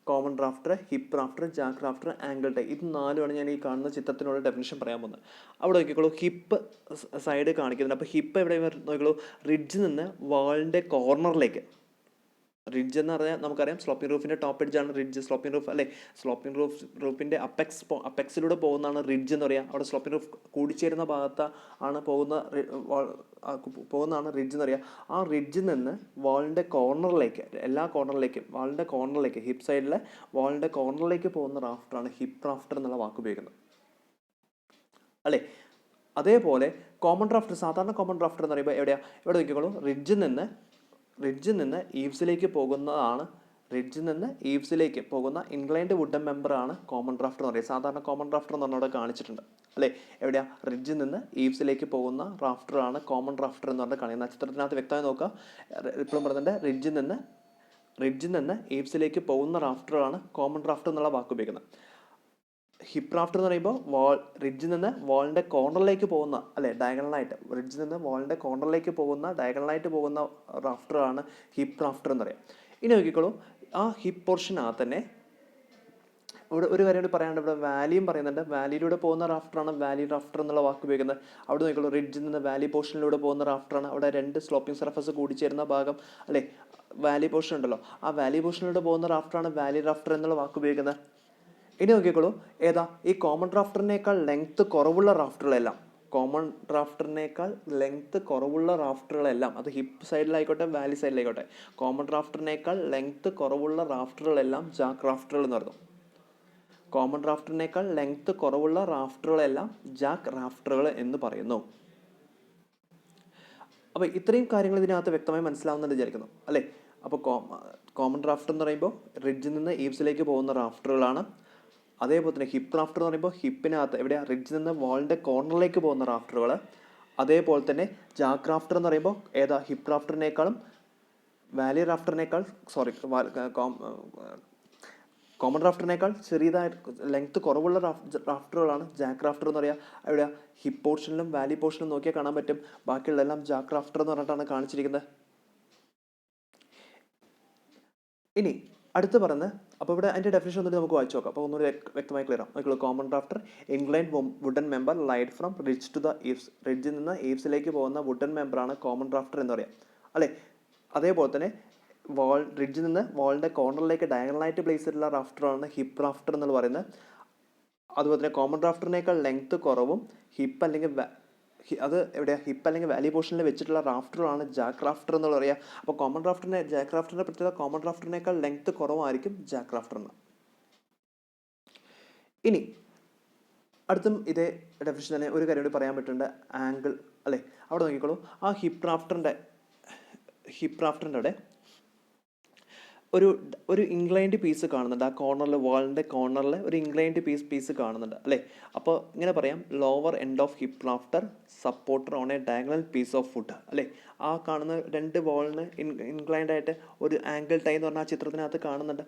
common rafter, hip rafter, jack rafter, angle tie, ഇത് 4ആണ് ഞാൻ ഈ കാണുന്ന ചിത്രത്തിനുള്ള ഡെഫിനിഷൻ പറയാൻ പോകുന്നത്. അവിടെ നോക്കിക്കോളൂ, ഹിപ്പ് സൈഡ് കാണിക്കുന്നുണ്ട്. അപ്പോൾ ഹിപ്പ് എവിടെ നോക്കിക്കോളൂ, റിഡ്ജിൽ നിന്ന് വാളിൻ്റെ കോർണറിലേക്ക്. റിഡ്ജ് എന്ന് പറഞ്ഞാൽ നമുക്കറിയാം സ്ലോപ്പിംഗ് റൂഫിൻ്റെ ടോപ്പ് എഡ്ജാണ് റിഡ്ജ്. സ്ലോപ്പിംഗ് റൂഫ് അല്ലേ? സ്ലോപ്പിംഗ് റൂഫിൻ്റെ അപ്പെക്സിലൂടെ പോകുന്നതാണ് റിഡ്ജ് എന്ന് പറയുക. അവിടെ സ്ലോപ്പിംഗ് റൂഫ് കൂടിച്ചേരുന്ന ഭാഗത്ത് ആണ് പോകുന്നതാണ് റിഡ്ജ് എന്ന് പറയുക. ആ റിഡ്ജിൽ നിന്ന് വാളിൻ്റെ കോർണറിലേക്ക്, എല്ലാ കോർണറിലേക്കും, വാളിൻ്റെ കോർണറിലേക്ക്, ഹിപ്പ് സൈഡിലെ വാളിൻ്റെ കോർണറിലേക്ക് പോകുന്ന റാഫ്റ്ററാണ് ഹിപ്പ് റാഫ്റ്റർ എന്നുള്ള വാക്ക് ഉപയോഗിക്കുന്നത് അല്ലേ? അതേപോലെ കോമൺ ഡ്രാഫ്റ്റർ, സാധാരണ കോമൺ ഡ്രാഫ്റ്റർ എന്ന് പറയുമ്പോൾ എവിടെയാണ്? ഇവിടെ നോക്കിക്കോളൂ, റിഡ്ജിൽ നിന്ന് ഈവ്സിലേക്ക് പോകുന്ന ഇൻക്ലൈൻഡ് വുഡൻ മെമ്പറാണ് കോമൺ ഡ്രാഫ്റ്റർ എന്ന് പറയുന്നത്. സാധാരണ കോമൺ ഡ്രാഫ്റ്റർ എന്ന് പറഞ്ഞാൽ കാണിച്ചിട്ടുണ്ട് അല്ലേ? എവിടെയാ? റിഡ്ജിൽ നിന്ന് ഈവ്സിലേക്ക് പോകുന്ന റാഫ്റ്ററാണ് കോമൺ ഡ്രാഫ്റ്റർ എന്ന് പറഞ്ഞാൽ കാണിക്കുന്നത്. നക്ഷത്രത്തിനകത്ത് വ്യക്തമായി നോക്കുക, ഇപ്പോഴും പറഞ്ഞിട്ടുണ്ട്, റിഡ്ജിൽ നിന്ന് റിഡ്ജിൽ നിന്ന് ഈവ്സിലേക്ക് പോകുന്ന റാഫ്റ്ററാണ് കോമൺ റാഫ്റ്റർ എന്നുള്ള വാക്ക് ഉപയോഗിക്കുന്നത്. ഹിപ്പ് റാഫ്റ്റർ എന്ന് പറയുമ്പോൾ റിഡ്ജിൽ നിന്ന് വാളിൻ്റെ കോർണറിലേക്ക് പോകുന്ന, അല്ലെ, ഡയഗണലായിട്ട് റിഡ്ജിൽ നിന്ന് വാളിൻ്റെ കോർണറിലേക്ക് പോകുന്ന ഡയഗണലായിട്ട് പോകുന്ന റാഫ്റ്ററാണ് ഹിപ്പ് റാഫ്റ്റർ എന്ന് പറയാം. ഇനി നോക്കിക്കോളൂ, ആ ഹിപ്പ് പോർഷനകത്ത് തന്നെ ഇവിടെ ഒരു കാര്യം കൂടി പറയാനുണ്ട്. ഇവിടെ വാലിയും പറയുന്നുണ്ട്. വാലിയിലൂടെ പോകുന്ന റാഫ്റ്ററാണ് വാലി റാഫ്റ്റർ എന്നുള്ള വാക്ക് ഉപയോഗിക്കുന്നത്. അവിടെ നോക്കിക്കോളൂ, റിഡ്ജിൽ നിന്ന് വാലി പോർഷനിലൂടെ പോകുന്ന റാഫ്റ്ററാണ്. അവിടെ രണ്ട് സ്ലോപ്പിംഗ് സർഫസ് കൂടിച്ചേരുന്ന ഭാഗം, അല്ലേ, വാലി പോർഷൻ ഉണ്ടല്ലോ, ആ വാലി പോർഷനിലൂടെ പോകുന്ന റാഫ്റ്ററാണ് വാലി റാഫ്റ്റർ എന്നുള്ള വാക്ക് ഉപയോഗിക്കുന്നത്. ഇനി നോക്കിക്കോളൂ, ഏതാ ഈ കോമൺ റാഫ്റ്ററിനേക്കാൾ ലെങ്ത്ത് കുറവുള്ള റാഫ്റ്ററുകളെല്ലാം, കോമൺ റാഫ്റ്ററിനേക്കാൾ ലെങ്ത്ത് കുറവുള്ള റാഫ്റ്ററുകളെല്ലാം, അത് ഹിപ്പ് സൈഡിലായിക്കോട്ടെ വാലി സൈഡിലായിക്കോട്ടെ, കോമൺ റാഫ്റ്ററിനേക്കാൾ ലെങ്ത്ത് കുറവുള്ള റാഫ്റ്ററുകളെല്ലാം ജാക്ക് റാഫ്റ്ററുകൾ എന്ന് പറഞ്ഞു. കോമൺ റാഫ്റ്ററിനേക്കാൾ ലെങ്ത്ത് കുറവുള്ള റാഫ്റ്ററുകളെല്ലാം ജാക്ക് റാഫ്റ്ററുകൾ എന്ന് പറയുന്നു. അപ്പോൾ ഇത്രയും കാര്യങ്ങൾ ഇതിനകത്ത് വ്യക്തമായി മനസ്സിലാവുന്നുണ്ട് വിചാരിക്കുന്നു, അല്ലേ. അപ്പോൾ കോമൺ റാഫ്റ്റർ എന്ന് പറയുമ്പോൾ റിഡ്ജിൽ നിന്ന് ഈവ്സിലേക്ക് പോകുന്ന റാഫ്റ്ററുകളാണ്. അതേപോലെ തന്നെ ഹിപ്പ് റാഫ്റ്റർ എന്ന് പറയുമ്പോൾ ഹിപ്പിനകത്ത് എവിടെയാണ്, റിഡ്ജിൽ നിന്ന് വാളിൻ്റെ കോർണറിലേക്ക് പോകുന്ന റാഫ്റ്ററുകൾ. അതേപോലെ തന്നെ ജാക്ക് റാഫ്റ്റർ എന്ന് പറയുമ്പോൾ ഏതാ, ഹിപ്പ് റാഫ്റ്ററിനേക്കാളും വാലി റാഫ്റ്ററിനേക്കാൾ കോമൺ റാഫ്റ്ററിനേക്കാൾ ചെറിയതായിട്ട് ലെങ്ത്ത് കുറവുള്ള റാഫ്റ്ററുകളാണ് ജാക്ക് റാഫ്റ്റർ എന്ന് പറയുക. അവിടെ ഹിപ്പ് പോർഷനിലും വാലി പോർഷനിലും നോക്കിയാൽ കാണാൻ പറ്റും, ബാക്കിയുള്ളതെല്ലാം ജാക്ക് റാഫ്റ്റർ എന്ന് പറഞ്ഞിട്ടാണ് കാണിച്ചിരിക്കുന്നത്. ഇനി അടുത്ത് പറയുന്നത്, അപ്പോൾ ഇവിടെ അതിൻ്റെ ഡെഫിനേഷൻ ഒന്നുകൂടി നമുക്ക് വായിച്ചു നോക്കാം. അപ്പോൾ ഒന്നുകൂടി വ്യക്തമായി ക്ലിയർ ആവും. നോക്കിയുള്ളൂ, common rafter inclined wooden member laid from ridge to the eaves. റിഡ്ജിൽ നിന്ന് ഈവ്സിലേക്ക് പോകുന്ന വുഡൻ മെമ്പറാണ് കോമൺ റാഫ്റ്റർ എന്ന് പറയാം, അല്ലേ. അതേപോലെ തന്നെ റിഡ്ജിൽ നിന്ന് വാളിൻ്റെ കോർണറിലേക്ക് ഡയഗണലായിട്ട് പ്ലേസ് ചെയ്തിട്ടുള്ള റാഫ്റ്ററാണ് ഹിപ്പ് റാഫ്റ്റർ എന്ന് പറയുന്നത്. അതുപോലെ തന്നെ കോമൺ റാഫ്റ്ററിനേക്കാൾ ലെങ്ത്ത് കുറവും ഹിപ്പ് അല്ലെങ്കിൽ അത് എവിടെയാണ്, ഹിപ്പ് അല്ലെങ്കിൽ വാലി പോർഷനിൽ വെച്ചിട്ടുള്ള റാഫ്റ്ററാണ് ജാക്ക് റാഫ്റ്റർ എന്ന് പറയുക. അപ്പോൾ കോമൺ റാഫ്റ്ററിനെ ജാക്ക് റാഫ്റ്ററിൻ്റെ പ്രത്യേകത കോമൺ റാഫ്റ്ററിനേക്കാൾ ലെങ്ത്ത് കുറവായിരിക്കും ജാക്ക് റാഫ്റ്ററിന്. ഇനി അടുത്തും ഇതേ ഡെഫിനിഷൻ തന്നെ ഒരു കാര്യം കൂടി പറയാൻ പറ്റുന്നുണ്ട്, ആംഗിൾ, അല്ലേ. അവിടെ നോക്കിക്കോളൂ, ആ ഹിപ്പ് റാഫ്റ്ററിൻ്റെ അവിടെ ഒരു ഇൻക്ലൈൻഡ് പീസ് കാണുന്നുണ്ട്. ആ കോർണറിൽ, വാളിൻ്റെ കോർണറിൽ ഒരു ഇൻക്ലൈൻഡ് പീസ് കാണുന്നുണ്ട്, അല്ലേ. അപ്പോൾ ഇങ്ങനെ പറയാം, lower end of hip rafter supporter on a diagonal piece of wood, അല്ലേ. ആ കാണുന്ന രണ്ട് വാളിന് ഇൻക്ലൈൻഡ് ആയിട്ട് ഒരു ആംഗിൾ ടൈ എന്ന് പറഞ്ഞാൽ ആ ചിത്രത്തിനകത്ത് കാണുന്നുണ്ട്,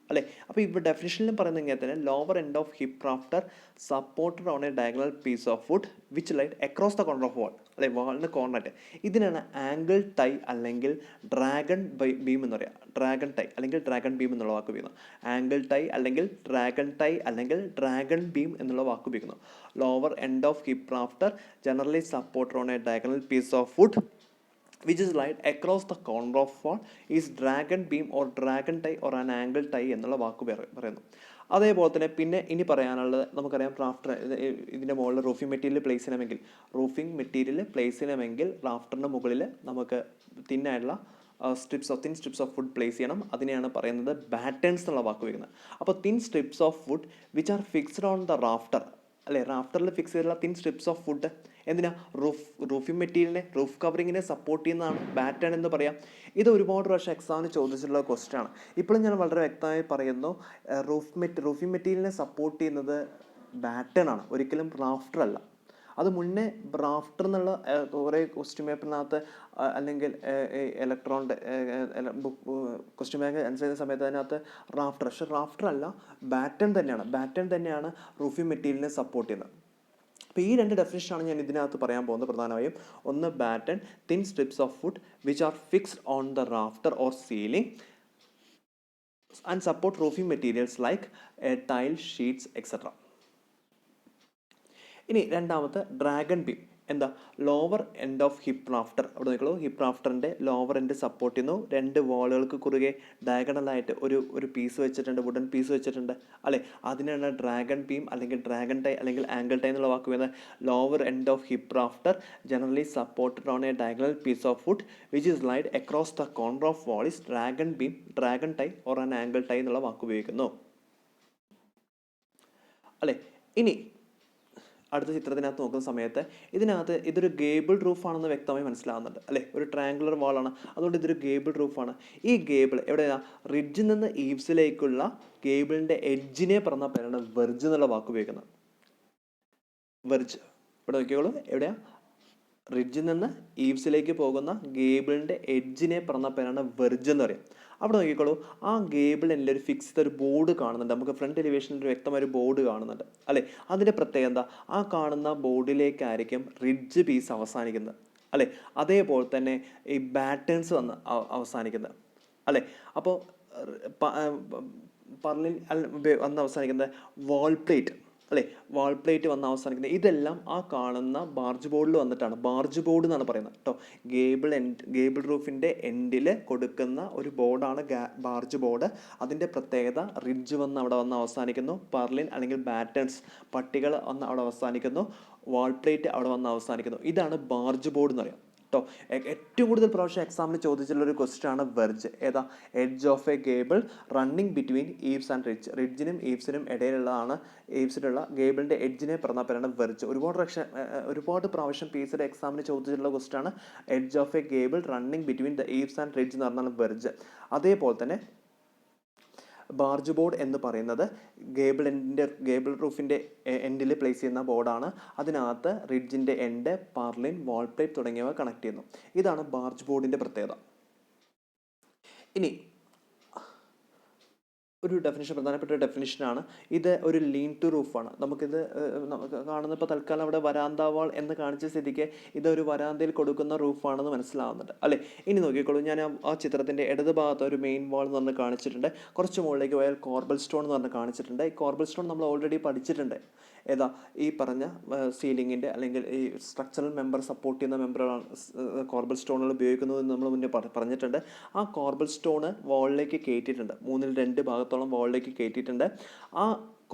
അല്ലേ. അപ്പോൾ ഇവിടെ ഡെഫിനിഷനിലും പറയുന്നത് ഇങ്ങനെ തന്നെ, lower end of hip rafter supporter on a diagonal piece of wood which light across the corner of wall, അല്ലെ, വാളിന് കോർണറായിട്ട്. ഇതിനാണ് ആംഗിൾ ടൈ അല്ലെങ്കിൽ ഡ്രാഗൺ ബീം എന്ന് പറയുക. ഡ്രാഗൺ ടൈ അല്ലെങ്കിൽ ഡ്രാഗൺ ബീം എന്നുള്ള വാക്ക് ഉപയോഗിക്കുന്നു. ആംഗിൾ ടൈ അല്ലെങ്കിൽ ഡ്രാഗൺ ടൈ അല്ലെങ്കിൽ ഡ്രാഗൺ ബീം എന്നുള്ള വാക്ക് ഉപയോഗിക്കുന്നു. Lower end of hip rafter generally supporter on a diagonal piece of wood which is light across the corner of wall is dragon beam or dragon tie or an angle tie എന്നുള്ള വാക്ക് പറയുന്നു. അതേപോലെ തന്നെ പിന്നെ ഇനി പറയാനുള്ളത്, നമുക്കറിയാം റാഫ്റ്റർ ഇതിൻ്റെ മുകളിൽ റൂഫിംഗ് മെറ്റീരിയൽ പ്ലേസ് ചെയ്യണമെങ്കിൽ റാഫ്റ്ററിൻ്റെ മുകളിൽ നമുക്ക് തിന്നായിട്ടുള്ള thin strips of wood place ചെയ്യണം. അതിനെയാണ് പറയുന്നത് ബാറ്റേൺസ് എന്നുള്ള വാക്ക് ഉപയോഗിക്കുന്നത്. അപ്പോൾ thin strips of wood which are fixed on the rafter, അല്ലേ, റാഫ്റ്ററിൽ ഫിക്സ് ചെയ്തിട്ടുള്ള തിൻ സ്ട്രിപ്സ് ഓഫ് വുഡ് എന്തിനാ, റൂഫിംഗ് മെറ്റീരിയലിനെ, റൂഫ് കവറിങ്ങിനെ സപ്പോർട്ട് ചെയ്യുന്നതാണ് ബാറ്റേൺ എന്ന് പറയാം. ഇത് ഒരുപാട് പ്രാവശ്യം എക്സാമിന് ചോദിച്ചിട്ടുള്ള ക്വസ്റ്റ്യൻ ആണ്. ഇപ്പോഴും ഞാൻ വളരെ വ്യക്തമായി പറയുന്നു, റൂഫിംഗ് മെറ്റീരിയലിനെ സപ്പോർട്ട് ചെയ്യുന്നത് ബാറ്റേൺ ആണ്, ഒരിക്കലും റാഫ്റ്റർ അല്ല. അത് മുന്നേ റാഫ്റ്റർ എന്നുള്ള കുറേ ക്വസ്റ്റ്യൻ പേപ്പറിനകത്ത് അല്ലെങ്കിൽ ഇലക്ട്രോണിൻ്റെ ക്വസ്റ്റ്യൻ ബാങ്ക് ആൻസർ ചെയ്യുന്ന സമയത്ത് അതിനകത്ത് റാഫ്റ്റർ, പക്ഷേ റാഫ്റ്റർ അല്ല, ബാറ്റേൺ തന്നെയാണ് റൂഫിംഗ് മെറ്റീരിയലിനെ സപ്പോർട്ട് ചെയ്യുന്നത്. അപ്പോൾ ഈ രണ്ട് ഡെഫിനിഷനാണ് ഞാൻ ഇതിനകത്ത് പറയാൻ പോകുന്നത് പ്രധാനമായും. ഒന്ന് batten, thin strips of wood which are fixed on the rafter or ceiling and support roofing materials like tile, sheets etcetera. ഇനി രണ്ടാമത്തെ ഡ്രാഗൺ ബീം. എന്താ, lower end of hip rafter. അവിടെ നോക്കുള്ളൂ, ഹിപ്പ് റാഫ്റ്ററിൻ്റെ ലോവർ എൻഡ് സപ്പോർട്ട് ചെയ്യുന്നു. രണ്ട് വാളുകൾക്ക് കുറുകെ ഡയഗണലായിട്ട് ഒരു പീസ് വെച്ചിട്ടുണ്ട്, വുഡൻ പീസ് വെച്ചിട്ടുണ്ട്, അല്ലേ. അതിനാണ് ഡ്രാഗൺ ബീം അല്ലെങ്കിൽ ഡ്രാഗൺ ടൈ അല്ലെങ്കിൽ ആംഗിൾ ടൈ എന്നുള്ള വാക്ക് വരുന്നത്. Lower end of hip rafter generally supported on a diagonal piece of wood which is laid across the corner of wall is dragon beam, dragon tie or an angle tie എന്നുള്ള വാക്ക് ഉപയോഗിക്കുന്നു, അല്ലേ. ഇനി അടുത്ത ചിത്രത്തിനകത്ത് നോക്കുന്ന സമയത്ത് ഇതൊരു ഗേബിൾ റൂഫാണെന്ന് വ്യക്തമായി മനസ്സിലാവുന്നുണ്ട്, അല്ലേ. ഒരു ട്രയാങ്കുലർ വാളാണ്, അതുകൊണ്ട് ഇതൊരു ഗേബിൾ റൂഫാണ്. ഈ ഗേബിൾ എവിടെയാണ്, റിഡ്ജിൽ നിന്ന് ഈവ്സിലേക്കുള്ള ഗേബിളിൻ്റെ എഡ്ജിനെ പറഞ്ഞ പേരാണ് വെർജ് എന്നുള്ള വാക്ക് ഉപയോഗിക്കുന്നത്. വെർജ് ഇവിടെ നോക്കിയോളൂ, എവിടെയാണ്, റിഡ്ജിൽ നിന്ന് ഈവ്സിലേക്ക് പോകുന്ന ഗേബിളിൻ്റെ എഡ്ജിനെ പറഞ്ഞ പേരാണ് വെർജ് എന്ന് പറയും. അവിടെ നോക്കിക്കോളൂ, ആ ഗേബിൾ എൻ്റെ ഒരു ഫിക്സ് ചെയ്ത ഒരു ബോർഡ് കാണുന്നുണ്ട്. നമുക്ക് ഫ്രണ്ട് എലിവേഷനിൽ ഒരു വ്യക്തമായ ഒരു ബോർഡ് കാണുന്നുണ്ട് അല്ലേ. അതിൻ്റെ പ്രത്യേകത എന്താ, ആ കാണുന്ന ബോർഡിലേക്കായിരിക്കും റിഡ്ജ് പീസ് അവസാനിക്കുന്നത് അല്ലേ. അതേപോലെ തന്നെ ഈ ബാറ്റേൺസ് വന്ന് അവസാനിക്കുന്നത് അല്ലേ. അപ്പോൾ പർലിൻ വന്ന് അവസാനിക്കുന്നത് വാൾ പ്ലേറ്റ് അല്ലേ, വാൾ പ്ലേറ്റ് വന്ന് അവസാനിക്കുന്നത്. ഇതെല്ലാം ആ കാണുന്ന ബാർജ് ബോർഡിൽ വന്നിട്ടാണ്, ബാർജ് ബോർഡ് എന്നാണ് പറയുന്നത് കേട്ടോ. ഗേബിൾ റൂഫിൻ്റെ എൻഡിൽ കൊടുക്കുന്ന ഒരു ബോർഡാണ് ബാർജ് ബോർഡ്. അതിൻ്റെ പ്രത്യേകത റിഡ്ജ് വന്ന് അവിടെ വന്ന് അവസാനിക്കുന്നു, പർലിൻ അല്ലെങ്കിൽ ബാറ്റേൺസ് പട്ടികൾ വന്ന് അവിടെ അവസാനിക്കുന്നു, വാൾ പ്ലേറ്റ് അവിടെ വന്ന് അവസാനിക്കുന്നു. ഇതാണ് ബാർജ് ബോർഡ് എന്ന് പറയുന്നത് കേട്ടോ. ഏറ്റവും കൂടുതൽ പ്രാവശ്യം എക്സാമിന് ചോദിച്ചിട്ടുള്ള ഒരു ക്വസ്റ്റ്യൻ ആണ് വെർജ്. ഏതാ, edge of a gable running between eaves and ridge. റിഡ്ജിനും ഈവ്സിനും ഇടയിലുള്ളതാണ്, ഈവ്സിലുള്ള ഗേബിളിൻ്റെ എഡ്ജിനെ പറഞ്ഞ പേരാണ് വെർജ്. ഒരുപാട് പ്രാവശ്യം പി എസ് എക്സാമിന് ചോദിച്ചിട്ടുള്ള ക്വസ്റ്റ്യൻ ആണ് edge of a gable running between the eaves and ridge എന്ന് പറഞ്ഞാൽ വെർജ്. അതേപോലെ തന്നെ ബാർജ് ബോർഡ് എന്ന് പറയുന്നത് ഗേബിൾ റൂഫിൻ്റെ എൻഡിൽ പ്ലേസ് ചെയ്യുന്ന ബോർഡാണ്. അതിനകത്ത് റിഡ്ജിൻ്റെ എൻഡ്, പർലിൻ, വാൾ പ്ലേറ്റ് തുടങ്ങിയവ കണക്ട് ചെയ്യുന്നു. ഇതാണ് ബാർജ് ബോർഡിൻ്റെ പ്രത്യേകത. ഇനി ഒരു ഡെഫിനിഷൻ, പ്രധാനപ്പെട്ട ഒരു ഡെഫിനിഷനാണ് ഇത്. ഒരു ലീൻ ടു റൂഫാണ്. നമുക്ക് കാണുന്ന ഇപ്പോൾ തൽക്കാലം അവിടെ വരാന്ത വാൾ എന്ന് കാണിച്ച സ്ഥിതിക്ക് ഇതൊരു വരാന്തയിൽ കൊടുക്കുന്ന റൂഫാണെന്ന് മനസ്സിലാവുന്നുണ്ട് അല്ലേ. ഇനി നോക്കിക്കോളൂ, ഞാൻ ആ ചിത്രത്തിൻ്റെ ഇടത് ഭാഗത്ത് ഒരു മെയിൻ വാൾ എന്ന് പറഞ്ഞ് കാണിച്ചിട്ടുണ്ട്. കുറച്ച് മുകളിലേക്ക് പോയാൽ കോർബൽ സ്റ്റോൺ എന്ന് പറഞ്ഞ് കാണിച്ചിട്ടുണ്ട്. ഈ കോർബൽ സ്റ്റോൺ നമ്മൾ ഓൾറെഡി പഠിച്ചിട്ടുണ്ട്. ഏതാ, ഈ പറഞ്ഞ സീലിങ്ങിൻ്റെ അല്ലെങ്കിൽ ഈ സ്ട്രക്ചറൽ മെമ്പർ സപ്പോർട്ട് ചെയ്യുന്ന മെമ്പറുകളാണ് കോർബൽ സ്റ്റോണുകൾ ഉപയോഗിക്കുന്നതെന്ന് നമ്മൾ മുന്നേ പറഞ്ഞിട്ടുണ്ട്. ആ കോർബൽ സ്റ്റോണ് വാളിലേക്ക് കയറ്റിയിട്ടുണ്ട്, 2 ഭാഗത്തോളം വാളിലേക്ക് കയറ്റിയിട്ടുണ്ട്. ആ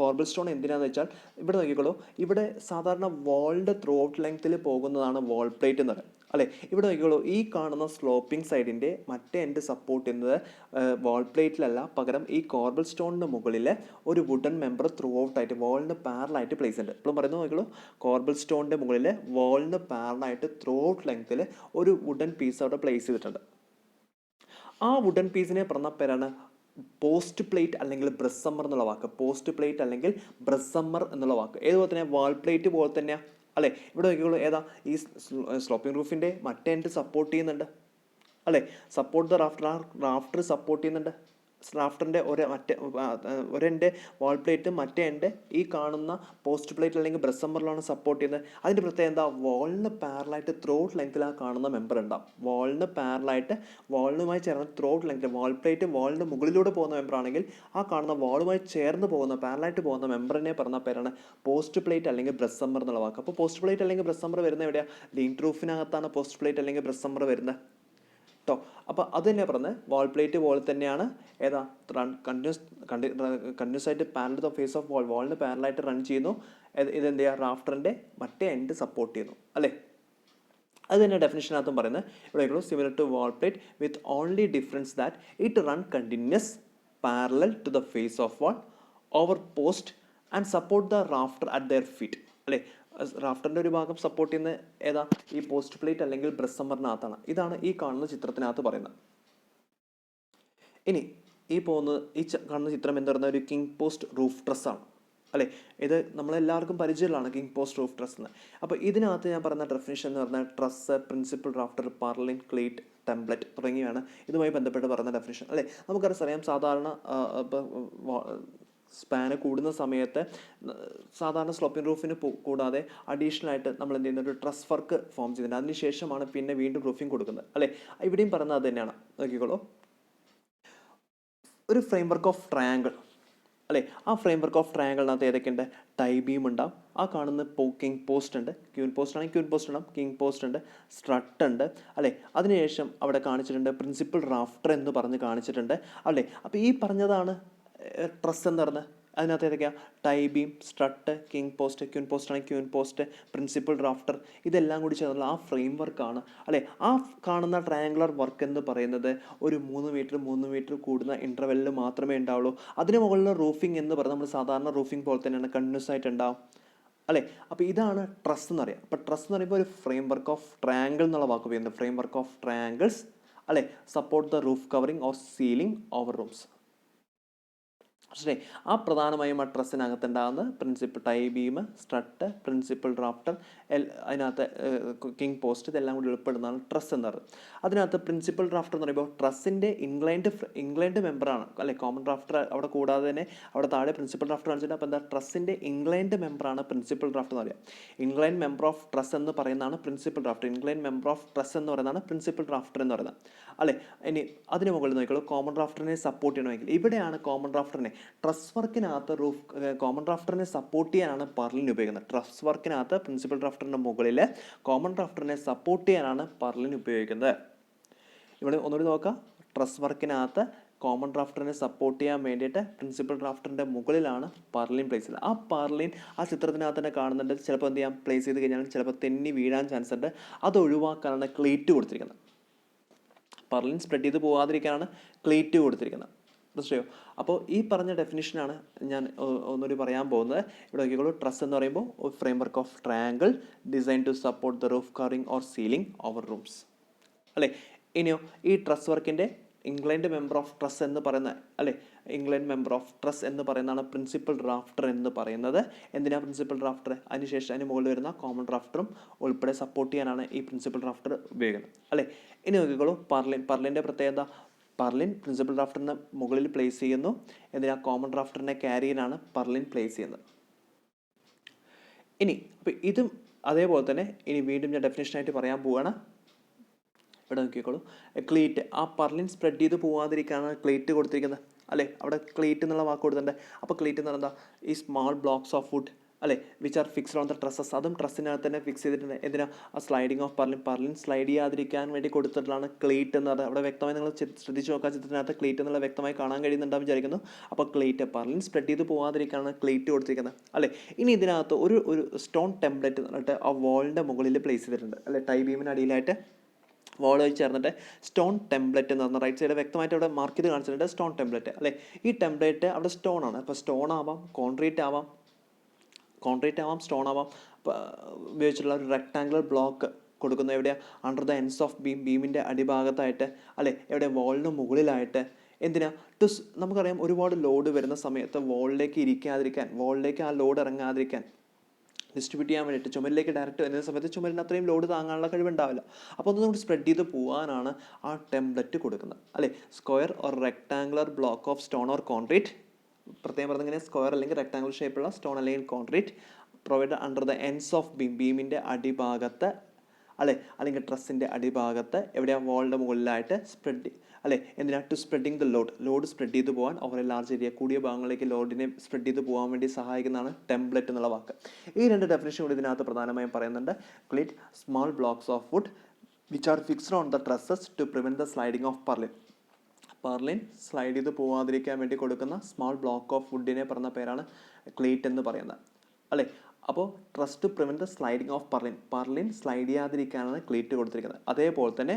കോർബൽ സ്റ്റോൺ എന്തിനാണെന്ന് വെച്ചാൽ, ഇവിടെ നോക്കിക്കോളൂ, ഇവിടെ സാധാരണ വാളിൻ്റെ ത്രൂ ഔട്ട് ലെങ്ത്തിൽ പോകുന്നതാണ് വാൾ പ്ലേറ്റ് എന്ന് പറയുന്നത് അല്ലേ. ഇവിടെ നോക്കിക്കോളൂ, ഈ കാണുന്ന സ്ലോപ്പിംഗ് സൈഡിൻ്റെ മറ്റേ എൻഡ് സപ്പോർട്ട് ചെയ്യുന്നത് വാൾ പ്ലേറ്റിലല്ല, പകരം ഈ കോർബൽ സ്റ്റോണിന് മുകളിൽ ഒരു വുഡൻ മെമ്പർ ത്രൂ ഔട്ടായിട്ട് വാളിന് പാരലായിട്ട് പ്ലേസ് ഉണ്ട്. ഇപ്പോഴും പറയുന്നത് നോക്കിക്കോളൂ, കോർബൽ സ്റ്റോണിൻ്റെ മുകളിൽ വാളിന് പാരലായിട്ട് ത്രൂ ഔട്ട് ലെങ്ത്തിൽ ഒരു വുഡൻ പീസ് അവിടെ പ്ലേസ് ചെയ്തിട്ടുണ്ട്. ആ വുഡൻ പീസിനെ പറഞ്ഞ പേരാണ് പോസ്റ്റ് പ്ലേറ്റ് അല്ലെങ്കിൽ ബ്രസ്സമ്മർ എന്നുള്ള വാക്ക്. പോസ്റ്റ് പ്ലേറ്റ് അല്ലെങ്കിൽ ബ്രസ്സമ്മർ എന്നുള്ള വാക്ക് ഏതുപോലെ തന്നെ വാൾ പ്ലേറ്റ് പോലെ തന്നെയാണ് അല്ലേ. ഇവിടെ നോക്കിക്കോളൂ, ഏതാ, ഈ സ്ലോപ്പിംഗ് റൂഫിൻ്റെ മറ്റേ എൻഡ് സപ്പോർട്ട് ചെയ്യുന്നുണ്ട് അല്ലേ. സപ്പോർട്ട് ദ റാഫ്റ്റർ സപ്പോർട്ട് ചെയ്യുന്നുണ്ട്. റാഫ്റ്ററിൻ്റെ ഒരെൻ്റെ വാൾ പ്ലേറ്റ് മറ്റേ എൻ്റെ ഈ കാണുന്ന പോസ്റ്റ് പ്ലേറ്റ് അല്ലെങ്കിൽ ബ്രസ്സമ്മറിലാണ് സപ്പോർട്ട് ചെയ്യുന്നത്. അതിൻ്റെ പ്രത്യേകത എന്താ, വാളിന് പാരലായിട്ട് ത്രോട്ട് ലെങ്ത്തിൽ ആ കാണുന്ന മെമ്പർ ഉണ്ടാവും. വാളിന് പാരലായിട്ട് വാളിനുമായി ചേർന്ന് ത്രോട്ട് ലെങ്ത്തിൽ, വാൾ പ്ലേറ്റ് വാളിൻ്റെ മുകളിലൂടെ പോകുന്ന മെമ്പർ ആണെങ്കിൽ ആ കാണുന്ന വാളുമായി ചേർന്ന് പോകുന്ന പാരലായിട്ട് പോകുന്ന മെമ്പറിനെ പറഞ്ഞ പേരാണ് പോസ്റ്റ് പ്ലേറ്റ് അല്ലെങ്കിൽ ബ്രസ്സമ്മർ എന്നുള്ള വാക്ക്. അപ്പോൾ പോസ്റ്റ് പ്ലേറ്റ് അല്ലെങ്കിൽ ബ്രസ്സമ്മർ വരുന്നത് എവിടെയാണ്, ലീൻ റൂഫിനകത്താണ് പോസ്റ്റ് പ്ലേറ്റ് അല്ലെങ്കിൽ ബ്രസ്സമ്മർ വരുന്നത് കേട്ടോ. അപ്പോൾ അത് തന്നെ പറഞ്ഞത് വാൾ പ്ലേറ്റ് പോലെ തന്നെയാണ്. ഏതാ, കണ്ടിന്യൂസ് ആയിട്ട് parallel the face of wall, വാളിന് പാരലായിട്ട് റൺ ചെയ്യുന്നു. ഇതെന്ത് ചെയ്യുക, റാഫ്റ്ററിൻ്റെ മറ്റേ എൻഡ് സപ്പോർട്ട് ചെയ്യുന്നു അല്ലേ. അത് തന്നെ ഡെഫിനിഷനകത്തും പറയുന്നത്. ഇവിടെ similar to wall plate with only difference that it run continuous parallel to the face of wall over post and support the rafter at their feet അല്ലേ. റാഫ്റ്ററിൻ്റെ ഒരു ഭാഗം സപ്പോർട്ട് ചെയ്യുന്ന ഏതാ, ഈ പോസ്റ്റ് പ്ലേറ്റ് അല്ലെങ്കിൽ ബ്രസ്സമ്മറിനകത്താണ്. ഇതാണ് ഈ കാണുന്ന ചിത്രത്തിനകത്ത് പറയുന്നത്. ഇനി ഈ കാണുന്ന ചിത്രം എന്ന് പറയുന്ന ഒരു കിങ് പോസ്റ്റ് റൂഫ് ട്രസ്സാണ് അല്ലേ. ഇത് നമ്മളെല്ലാവർക്കും പരിചയമുള്ളതാണ് കിങ് പോസ്റ്റ് റൂഫ് ട്രസ് എന്ന്. അപ്പോൾ ഇതിനകത്ത് ഞാൻ പറഞ്ഞ ഡെഫിനിഷൻ എന്ന് പറഞ്ഞാൽ truss, principal rafter, purlin, cleat, template തുടങ്ങിയവയാണ് ഇതുമായി ബന്ധപ്പെട്ട് പറയുന്ന ഡെഫിനിഷൻ അല്ലേ. നമുക്കറിയാം, സാധാരണ ഇപ്പോൾ സ്പാന് കൂടുന്ന സമയത്ത് സാധാരണ സ്ലോപ്പിംഗ് റൂഫിന് കൂടാതെ അഡീഷണൽ ആയിട്ട് നമ്മൾ എന്ത് ചെയ്യുന്ന ഒരു ട്രസ് വർക്ക് ഫോം ചെയ്യുന്നുണ്ട്. അതിനുശേഷമാണ് പിന്നെ വീണ്ടും റൂഫിംഗ് കൊടുക്കുന്നത് അല്ലേ. ഇവിടെയും പറയുന്നത് അത് തന്നെയാണ്. നോക്കിക്കോളൂ, ഒരു ഫ്രെയിം വർക്ക് ഓഫ് ട്രയാങ്കിൾ അല്ലേ. ആ ഫ്രെയിം വർക്ക് ഓഫ് ട്രയാങ്കിളിനകത്ത് ഏതൊക്കെയുണ്ട്, ടൈ ബീം ഉണ്ടാവും, ആ കാണുന്ന കിങ് പോസ്റ്റ് ഉണ്ട്, ക്യൂൻ പോസ്റ്റ് ആണെങ്കിൽ ക്യൂൻ പോസ്റ്റ് ഉണ്ടാവും, കിങ് പോസ്റ്റ് ഉണ്ട്, സ്ട്രട്ട് ഉണ്ട് അല്ലേ. അതിനുശേഷം അവിടെ കാണിച്ചിട്ടുണ്ട് പ്രിൻസിപ്പൽ റാഫ്റ്റർ എന്ന് പറഞ്ഞ് കാണിച്ചിട്ടുണ്ട് അല്ലേ. അപ്പോൾ ഈ പറഞ്ഞതാണ് ട്രസ് എന്ന് പറഞ്ഞത്. അതിനകത്ത് ഏതൊക്കെയാണ്, tie beam, strut, king post, queen post ആണെങ്കിൽ ക്യൂൻ പോസ്റ്റ്, പ്രിൻസിപ്പൽ റാഫ്റ്റർ, ഇതെല്ലാം കൂടി ചേർന്നുള്ള ആ ഫ്രെയിം വർക്കാണ് അല്ലേ. ആ കാണുന്ന ട്രയാങ്കുലർ വർക്ക് എന്ന് പറയുന്നത് ഒരു 3 മീറ്റർ കൂടുന്ന ഇൻ്റർവെല്ലിൽ മാത്രമേ ഉണ്ടാവുള്ളൂ. അതിന് മുകളിൽ റൂഫിംഗ് എന്ന് പറയുന്നത് നമ്മൾ സാധാരണ റൂഫിംഗ് പോലെ തന്നെയാണ്, കണ്ടിന്യൂസ് ആയിട്ട് ഉണ്ടാവും അല്ലേ. അപ്പോൾ ഇതാണ് ട്രസ് എന്ന് പറയുക. അപ്പോൾ ട്രസ് എന്ന് പറയുമ്പോൾ ഒരു ഫ്രെയിം വർക്ക് ഓഫ് ട്രയാങ്കിൾ എന്നുള്ള വാക്ക് ഉപയോഗിക്കുന്നത്. ഫ്രെയിം വർക്ക് ഓഫ് ട്രയാങ്കിൾസ് അല്ലേ, support the roof covering or ceiling over rooms പക്ഷേ ആ പ്രധാനമായും ആ ട്രസ്സിനകത്തുണ്ടാകുന്ന principal tie beam, strut, principal rafter, അതിനകത്ത് കിങ് പോസ്റ്റ്, ഇതെല്ലാം കൂടി ഉൾപ്പെടുന്നതാണ് ട്രസ് എന്ന് പറയുന്നത്. അതിനകത്ത് പ്രിൻസിപ്പൽ റാഫ്റ്റർ എന്ന് പറയുമ്പോൾ ട്രസ്സിൻ്റെ ഇംഗ്ലണ്ട് മെമ്പറാണ് അല്ലെ. കോമൺ റാഫ്റ്റർ അവിടെ കൂടാതെ തന്നെ അവിടെ താഴെ പ്രിൻസിപ്പൽ റാഫ്റ്റർ കാണിച്ചിട്ട് അപ്പോൾ എന്താ ട്രസ്സിൻ്റെ ഇംഗ്ലണ്ട് മെമ്പറാണ് പ്രിൻസിപ്പൽ റാഫ്റ്റർ എന്ന് പറയുക. ഇംഗ്ലണ്ട് മെമ്പർ ഓഫ് ട്രസ് എന്ന് പറയുന്നതാണ് principal rafter. Inclined member of truss എന്ന് പറയുന്നതാണ് പ്രിൻസിപ്പൽ റാഫ്റ്റർ എന്ന് പറയുന്നത് അല്ലേ. ഇനി അതിന് മുകളിൽ നോക്കിക്കോളൂ, കോമൺ റാഫ്റ്ററിനെ സപ്പോർട്ട് ചെയ്യണമെങ്കിൽ ഇവിടെയാണ് കോമൺ റാഫ്റ്ററിനെ ട്രസ് വർക്കിനകത്ത് കോമൺ റാഫ്റ്ററിനെ സപ്പോർട്ട് ചെയ്യാനാണ് പർലിൻ ഉപയോഗിക്കുന്നത്. ട്രസ് വർക്കിനകത്ത് പ്രിൻസിപ്പൽ റാഫ്റ്ററിൻ്റെ മുകളിൽ കോമൺ റാഫ്റ്ററിനെ സപ്പോർട്ട് ചെയ്യാനാണ് പർലിൻ ഉപയോഗിക്കുന്നത്. ഇവിടെ ഒന്നുകൂടി നോക്കാം, ട്രസ് വർക്കിനകത്ത് കോമൺ റാഫ്റ്ററിനെ സപ്പോർട്ട് ചെയ്യാൻ വേണ്ടിയിട്ട് പ്രിൻസിപ്പൽ റാഫ്റ്ററിൻ്റെ മുകളിലാണ് പർലിൻ പ്ലേസ് ചെയ്തത്. ആ പർലിൻ ആ ചിത്രത്തിനകത്ത് തന്നെ കാണുന്നുണ്ട്. ചിലപ്പോൾ എന്ത് ചെയ്യാം, പ്ലേസ് ചെയ്ത് കഴിഞ്ഞാൽ ചിലപ്പോൾ തെന്നി വീഴാൻ ചാൻസ് ഉണ്ട്. അത് ഒഴിവാക്കാനാണ് ക്ലീറ്റ് കൊടുത്തിരിക്കുന്നത്. പർലിൻ സ്പ്രെഡ് ചെയ്ത് പോകാതിരിക്കാനാണ് ക്ലീറ്റ് കൊടുത്തിരിക്കുന്നത്. മനസ്സിലായോ? അപ്പോൾ ഈ പറഞ്ഞ ഡെഫിനിഷനാണ് ഞാൻ ഒന്നുകൂടി പറയാൻ പോകുന്നത്. ഇവിടെ നോക്കിക്കോളൂ, ട്രസ് എന്ന് പറയുമ്പോൾ frame work of triangle design to support the roof covering or ceiling over rooms അല്ലേ. ഇനിയോ ഈ ട്രസ് വർക്കിൻ്റെ ഇംഗ്ലണ്ട് മെമ്പർ ഓഫ് ട്രസ് എന്ന് പറയുന്ന അല്ലേ, ഇംഗ്ലണ്ട് മെമ്പർ ഓഫ് ട്രസ് എന്ന് പറയുന്നതാണ് പ്രിൻസിപ്പൽ റാഫ്റ്റർ എന്ന് പറയുന്നത്. എന്തിനാണ് പ്രിൻസിപ്പൽ റാഫ്റ്റർ? അതിനുശേഷം അതിന് മുകളിൽ വരുന്ന കോമൺ റാഫ്റ്ററും ഉൾപ്പെടെ സപ്പോർട്ട് ചെയ്യാനാണ് ഈ പ്രിൻസിപ്പൽ റാഫ്റ്റർ ഉപയോഗിക്കുന്നത് അല്ലേ. ഇനി നോക്കിക്കോളൂ, പർലിൻ്റെ പ്രത്യേകത, പർലിൻ പ്രിൻസിപ്പൽ റാഫ്റ്ററിന് മുകളിൽ പ്ലേസ് ചെയ്യുന്നു. എന്തിനാ? കോമൺ റാഫ്റ്ററിനെ ക്യാരി ചെയ്യാനാണ് പർലിൻ പ്ലേസ് ചെയ്യുന്നത്. ഇനി അപ്പോൾ ഇതും അതേപോലെ തന്നെ ഇനി വീണ്ടും ഞാൻ ഡെഫിനേഷനായിട്ട് പറയാൻ പോവുകയാണ്. ഇവിടെ നോക്കിക്കോളൂ, ക്ലീറ്റ്, ആ പർലിൻ സ്പ്രെഡ് ചെയ്ത് പോകാതിരിക്കാനാണ് ക്ലീറ്റ് കൊടുത്തിരിക്കുന്നത് അല്ലേ. അവിടെ ക്ലീറ്റ് എന്നുള്ള വാക്ക് കൊടുത്തിട്ടുണ്ട്. അപ്പോൾ ക്ലീറ്റ് എന്ന് പറയുന്നത് ഈ സ്മാൾ ബ്ലോക്സ് ഓഫ് വുഡ് അല്ലേ which are fixed on the tresses, അതും ട്രസ്സിനകത്ത് തന്നെ ഫിക്സ് ചെയ്തിട്ടുണ്ട്. എന്തിനാ? ആ സ്ലൈഡിങ് ഓഫ് പർലിൻ സ്ലൈഡ് ചെയ്യാതിരിക്കാൻ വേണ്ടി കൊടുത്തിട്ടുള്ളതാണ് ക്ലീറ്റ് എന്ന് പറയുന്നത്. അവിടെ വ്യക്തമായി നിങ്ങൾ ശ്രദ്ധിച്ച് നോക്കുക, ചിത്രത്തിനകത്ത് ക്ലീറ്റ് എന്നുള്ള വ്യക്തമായി കാണാൻ കഴിയുന്നുണ്ടാവും വിചാരിക്കുന്നു. അപ്പോൾ ക്ലീറ്റ്, പർലിൻ സ്പ്രെഡ് ചെയ്ത് പോകാതിരിക്കാനാണ് ക്ലീറ്റ് കൊടുത്തിരിക്കുന്നത് അല്ലേ. ഇനി ഇതിനകത്ത് ഒരു സ്റ്റോൺ ടെംപ്ലേറ്റ് എന്ന് പറഞ്ഞിട്ട് ആ വാളിൻ്റെ മുകളിൽ പ്ലേസ് ചെയ്തിട്ടുണ്ട് അല്ലേ. ടൈ ബീമിന് അടിയിലായിട്ട് വാൾ വെച്ച് ചേർന്നിട്ട് സ്റ്റോൺ ടെംപ്ലേറ്റ് എന്ന് പറഞ്ഞ റൈറ്റ് സൈഡ് വ്യക്തമായിട്ട് അവിടെ മാർക്ക് ചെയ്ത് കാണിച്ചിട്ടുണ്ട് സ്റ്റോൺ ടെംപ്ലേറ്റ് അല്ലേ. ഈ ടെംപ്ലേറ്റ് അവിടെ സ്റ്റോൺ ആണ്. അപ്പോൾ സ്റ്റോൺ ആവാം, കോൺക്രീറ്റ് ആവാം, സ്റ്റോൺ ആവാം. ഉപയോഗിച്ചിട്ടുള്ള ഒരു റെക്ടാങ്കുലർ ബ്ലോക്ക് കൊടുക്കുന്നത് എവിടെയാണ്? അണ്ടർ ദ എൻഡ്സ് ഓഫ് ബീമിൻ്റെ അടിഭാഗത്തായിട്ട് അല്ലേ, എവിടെ? വാളിന് മുകളിലായിട്ട്. എന്തിനാ? നമുക്കറിയാം ഒരുപാട് ലോഡ് വരുന്ന സമയത്ത് വാളിലേക്ക് ഇരിക്കാതിരിക്കാൻ, വാളിലേക്ക് ആ ലോഡ് ഇറങ്ങാതിരിക്കാൻ, ഡിസ്ട്രിബ്യൂട്ട് ചെയ്യാൻ വേണ്ടിയിട്ട് ചുമലിലേക്ക് ഡയറക്റ്റ് വരുന്ന സമയത്ത് ചുമലിന് അത്രയും ലോഡ് താങ്ങാനുള്ള കഴിവുണ്ടാവില്ല. അപ്പോൾ ഒന്ന് നമുക്ക് സ്പ്രെഡ് ചെയ്ത് പോകാനാണ് ആ ടെംപ്ലേറ്റ് കൊടുക്കുന്നത് അല്ലേ. Square or rectangular block of stone or concrete, പ്രത്യേകം പറഞ്ഞിങ്ങനെ സ്ക്വയർ അല്ലെങ്കിൽ റെക്ടാങ്കുലർ ഷേപ്പുള്ള സ്റ്റോൺ അല്ലെങ്കിൽ concrete provide under the ends of ബീമിൻ്റെ അടിഭാഗത്ത് അല്ലേ, അല്ലെങ്കിൽ ട്രസ്സിൻ്റെ അടിഭാഗത്ത് എവിടെയാണ്? വാളിൻ്റെ മുകളിലായിട്ട് സ്പ്രെഡ് അല്ലേ. എന്തിനാ? To spreading the load spread ചെയ്ത് പോകാൻ ഓവർ എ ലാർജ് ഏരിയ, കൂടിയ ഭാഗങ്ങളിലേക്ക് ലോഡിനെ സ്പ്രെഡ് ചെയ്ത് പോകാൻ വേണ്ടി സഹായിക്കുന്നതാണ് ടെംപ്ലേറ്റ് എന്നുള്ള വാക്ക്. ഈ രണ്ട് ഡെഫിനിഷൻ കൂടി ഇതിനകത്ത് പ്രധാനമായും പറയുന്നുണ്ട്. Cleat, small blocks of wood which are fixed on the trusses to prevent the sliding of purlin slide ചെയ്ത് പോകാതിരിക്കാൻ വേണ്ടി കൊടുക്കുന്ന സ്മോൾ ബ്ലോക്ക് ഓഫ് വുഡിനെ പറഞ്ഞ പേരാണ് ക്ലീറ്റ് എന്ന് പറയുന്നത് അല്ലേ. അപ്പോൾ truss to prevent the sliding of purlin slide ചെയ്യാതിരിക്കാനാണ് ക്ലീറ്റ് കൊടുത്തിരിക്കുന്നത്. അതേപോലെ തന്നെ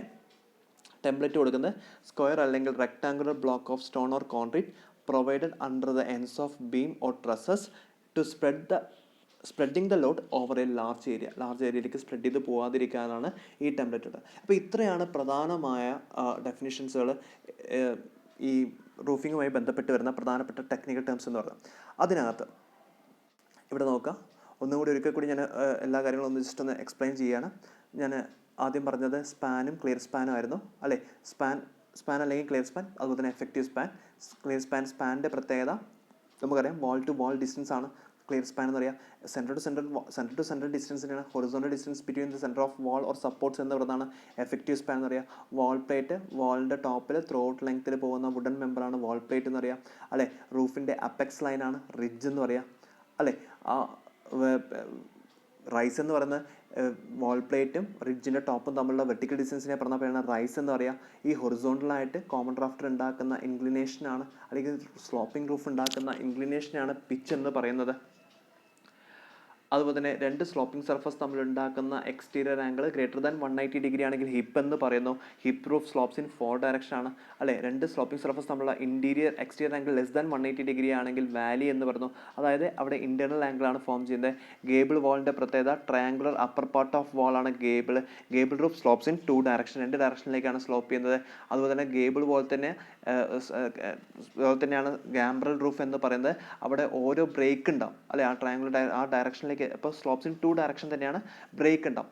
ടെംപ്ലേറ്റ് കൊടുക്കുന്നത് സ്ക്വയർ അല്ലെങ്കിൽ rectangular block of stone or concrete provided under the ends of beam or trusses to spreading the load over a large ഏരിയയിലേക്ക് സ്പ്രെഡ് ചെയ്ത് പോകാതിരിക്കാനാണ് ഈ ടെംപ്ലേറ്റ് ഉള്ളത്. അപ്പോൾ ഇത്രയാണ് പ്രധാനമായ ഡെഫിനിഷൻസുകൾ ഈ റൂഫിങ്ങുമായി ബന്ധപ്പെട്ട് വരുന്ന പ്രധാനപ്പെട്ട ടെക്നിക്കൽ ടേംസ് എന്ന് പറയുന്നത്. അതിനകത്ത് ഇവിടെ നോക്കാം, ഒന്നുകൂടി ഒരിക്കൽ കൂടി ഞാൻ എല്ലാ കാര്യങ്ങളും ഒന്ന് ജസ്റ്റ് ഒന്ന് എക്സ്പ്ലെയിൻ ചെയ്യുകയാണ്. ഞാൻ ആദ്യം പറഞ്ഞത് സ്പാനും ക്ലിയർ സ്പാനും ആയിരുന്നു അല്ലേ. സ്പാൻ അല്ലെങ്കിൽ ക്ലിയർ സ്പാൻ, അതുപോലെ തന്നെ എഫക്റ്റീവ് സ്പാൻ. ക്ലിയർ സ്പാനിൻ്റെ പ്രത്യേകത നമുക്കറിയാം, വാൾ ടു വാൾ ഡിസ്റ്റൻസ് ആണ് ക്ലിയർ സ്പാൻ എന്ന് പറയുക. സെൻറ്റർ ടു സെൻറ്റർ ഡിസ്റ്റൻസിനാണ് horizontal distance between the centre of wall or supports എന്ന് പറയുന്നതാണ് എഫക്റ്റീവ് സ്പാൻ എന്ന് പറയുക. വാൾ പ്ലേറ്റ്, വാളിൻ്റെ ടോപ്പിൽ ത്രൂ ഔട്ട് ലെങ്ത്തിൽ പോകുന്ന വുഡൻ മെമ്പറാണ് വാൾ പ്ലേറ്റ് എന്ന് പറയുക അല്ലേ. റൂഫിൻ്റെ അപ്പെക്സ് ലൈനാണ് റിഡ്ജ് എന്ന് പറയുക അല്ലേ. ആ റൈസ് എന്ന് പറയുന്ന വാൾ പ്ലേറ്റും റിഡ്ജിൻ്റെ ടോപ്പും തമ്മിലുള്ള വെർട്ടിക്കൽ ഡിസ്റ്റൻസിനെ പറഞ്ഞ പേരാണ് റൈസ് എന്ന് പറയുക. ഈ ഹൊറിസോണ്ടലായിട്ട് കോമൺ റാഫ്റ്റർ ഉണ്ടാക്കുന്ന ഇൻക്ലിനേഷനാണ്, അല്ലെങ്കിൽ സ്ലോപ്പിംഗ് റൂഫ് ഉണ്ടാക്കുന്ന ഇൻക്ലിനേഷനാണ് പിച്ച് എന്ന് പറയുന്നത്. അതുപോലെ തന്നെ രണ്ട് സ്ലോപ്പിംഗ് സർഫസ് തമ്മിൽ ഉണ്ടാക്കുന്ന exterior angle greater than 180 degree ആണെങ്കിൽ ഹിപ്പ് എന്ന് പറയുന്നു. Hip roof slopes in 4 direction ആണ് അല്ലെ. രണ്ട് സ്ലോപ്പിംഗ് സർഫസ് തമ്മിലുള്ള exterior angle less than 180 degree ആണെങ്കിൽ വാലി എന്ന് പറയുന്നു. അതായത് അവിടെ ഇന്റേണൽ ആംഗിൾ ആണ് ഫോം ചെയ്യുന്നത്. ഗേബിൾ വാളിന്റെ പ്രത്യേകത ട്രയാങ്കുലർ അപ്പർ പാർട്ട് ഓഫ് വാൾ ആണ് gable. Gable roof slopes in 2 direction, രണ്ട് ഡയറക്ഷനിലേക്കാണ് സ്ലോപ്പ് ചെയ്യുന്നത്. അതുപോലെ തന്നെ ഗേബിൾ പോലെ തന്നെയാണ് ഗാംബ്രൽ റൂഫ് എന്ന് പറയുന്നത്. അവിടെ ഓരോ ബ്രേക്ക് ഉണ്ടാവും അല്ലെ, ആ ട്രയാങ്കുലർ ആ ഡയറക്ഷനിലേക്ക്. അപ്പോൾ സ്ലോപ്സ് ഇൻ 2 ഡയറക്ഷൻ തന്നെയാണ്, ബ്രേക്ക് ഉണ്ടാവും.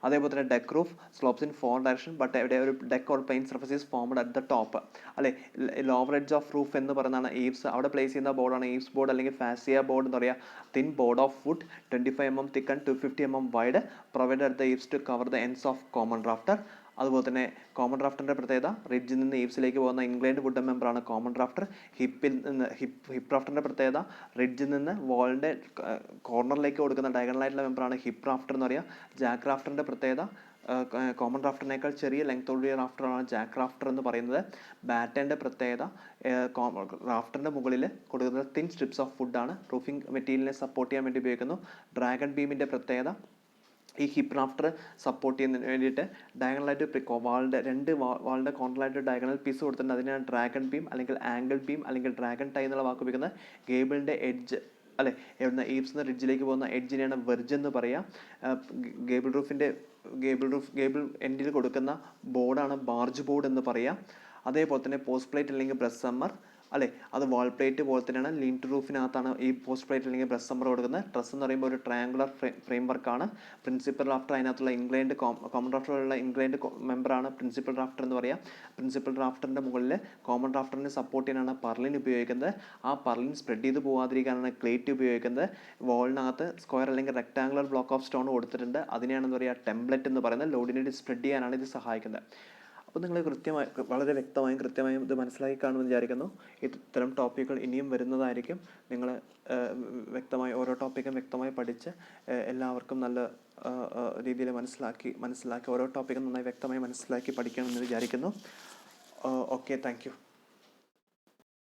അതേപോലെ തന്നെ deck roof slopes in 4 direction, but ഇവിടെ ഒരു deck or plain surface is formed at the top അല്ലെ. ലോവർ എഡ്ജ് ഓഫ് റൂഫ് എന്ന് പറയുന്നതാണ് ഈവ്സ്. അവിടെ പ്ലേസ് ചെയ്യുന്ന ബോർഡാണ് ഈവ്സ് ബോർഡ് അല്ലെങ്കിൽ ഫാസിയ ബോർഡ് എന്ന് പറയുക. Thin board of wood 25 mm thick and 250 mm wide, provide at the eaves to cover the ends of common rafter. അതുപോലെ തന്നെ കോമൺ റാഫ്റ്ററിന്റെ പ്രത്യേകത റിഡ്ജിൽ നിന്ന് ഈവ്സിലേക്ക് പോകുന്ന ഇൻക്ലൈൻഡ് വുഡൻ മെമ്പറാണ് കോമൺ റാഫ്റ്റർ. ഹിപ്പ് റാഫ്റ്ററിന്റെ പ്രത്യേകത റിഡ്ജിൽ നിന്ന് വാളിന്റെ കോർണറിലേക്ക് കൊടുക്കുന്ന ഡയഗണലായിട്ടുള്ള മെമ്പറാണ് ഹിപ്പ് റാഫ്റ്റർ എന്ന് പറയുക. ജാക്ക് റാഫ്റ്ററിന്റെ പ്രത്യേകത കോമൺ റാഫ്റ്ററിനേക്കാൾ ചെറിയ ലെങ്ത്തോടുകൂടിയ റാഫ്റ്ററാണ് ജാക്ക് റാഫ്റ്റർ എന്ന് പറയുന്നത്. ബാറ്റന്റെ പ്രത്യേകത റാഫ്റ്ററിന്റെ മുകളിൽ കൊടുക്കുന്ന തിൻ സ്ട്രിപ്സ് ഓഫ് വുഡാണ്, റൂഫിംഗ് മെറ്റീരിയലിനെ സപ്പോർട്ട് ചെയ്യാൻ വേണ്ടി ഉപയോഗിക്കുന്നു. ഡ്രാഗൺ ബീമിന്റെ പ്രത്യേകത ഈ ഹിപ്പ് റാഫ്റ്റർ സപ്പോർട്ട് ചെയ്യുന്നതിന് വേണ്ടിയിട്ട് ഡയഗണലായിട്ട് വാളിൻ്റെ കോർണറായിട്ട് ഡയഗണൽ പീസ് കൊടുത്തിട്ടുണ്ട്. അതിനാണ് ഡ്രാഗൺ ബീം അല്ലെങ്കിൽ ആംഗിൾ ബീം അല്ലെങ്കിൽ ഡ്രാഗൺ ടൈ എന്നുള്ള വാക്ക് ഉപയോഗിക്കുന്നത്. ഗേബിളിൻ്റെ എഡ്ജ് അല്ലെ, എവിടുന്ന ഈവ്സ് റിഡ്ജിലേക്ക് പോകുന്ന എഡ്ജിനെയാണ് വെർജ് എന്ന് പറയുക. ഗേബിൾ എൻഡിൽ കൊടുക്കുന്ന ബോർഡാണ് ബാർജ് ബോർഡ് എന്ന് പറയുക. അതേപോലെ തന്നെ പോസ്റ്റ് പ്ലേറ്റ് അല്ലെങ്കിൽ ബ്രസ് സമ്മർ അല്ലെ, അത് വാൾ പ്ലേറ്റ് പോലെ തന്നെയാണ്. ലീൻ ടു റൂഫിനകത്താണ് ഈ പോസ്റ്റ് പ്ലേറ്റ് അല്ലെങ്കിൽ ബ്രസ് സമ്മർ കൊടുക്കുന്നത്. ട്രസ് എന്ന് പറയുമ്പോൾ ഒരു ട്രയാങ്കുലർ ഫ്രെയിം വർക്കാണ്. പ്രിൻസിപ്പൽ റാഫ്റ്റർ അതിനകത്തുള്ള ഇൻക്ലൈൻഡ് കോമൺ റാഫ്റ്ററിലുള്ള ഇൻക്ലൈൻഡ് മെമ്പറാണ് പ്രിൻസിപ്പൽ റാഫ്റ്റർ എന്ന് പറയുക. പ്രിൻസിപ്പൽ റാഫ്റ്ററിൻ്റെ മുകളിൽ കോമൺ റാഫ്റ്ററിനെ സപ്പോർട്ട് ചെയ്യാനാണ് പർലിൻ ഉപയോഗിക്കുന്നത്. ആ പർലിൻ സ്പ്രെഡ് ചെയ്ത് പോകാതിരിക്കാനാണ് ക്ലേറ്റ് ഉപയോഗിക്കുന്നത്. വാളിനകത്ത് സ്ക്വയർ അല്ലെങ്കിൽ റെക്ടാങ്കുലർ ബ്ലോക്ക് ഓഫ് സ്റ്റോൺ കൊടുത്തിട്ടുണ്ട്. അതിനെയാണെന്ന് പറയുക ടെംപ്ലേറ്റ് എന്ന് പറയുന്നത്. ലോഡിനെ സ്പ്രെഡ് ചെയ്യാനാണ് ഇത് സഹായിക്കുന്നത്. അപ്പോൾ നിങ്ങൾ വളരെ കൃത്യമായും ഇത് മനസ്സിലാക്കി കാണുമെന്ന് വിചാരിക്കുന്നു. ഇത്തരം ടോപ്പിക്കുകൾ ഇനിയും വരുന്നതായിരിക്കും. നിങ്ങൾ ഓരോ ടോപ്പിക്കും വ്യക്തമായി പഠിച്ച് എല്ലാവർക്കും നല്ല രീതിയിൽ മനസ്സിലാക്കി ഓരോ ടോപ്പിക്കും നന്നായി വ്യക്തമായി മനസ്സിലാക്കി പഠിക്കണമെന്ന് വിചാരിക്കുന്നു. Okay, thank you.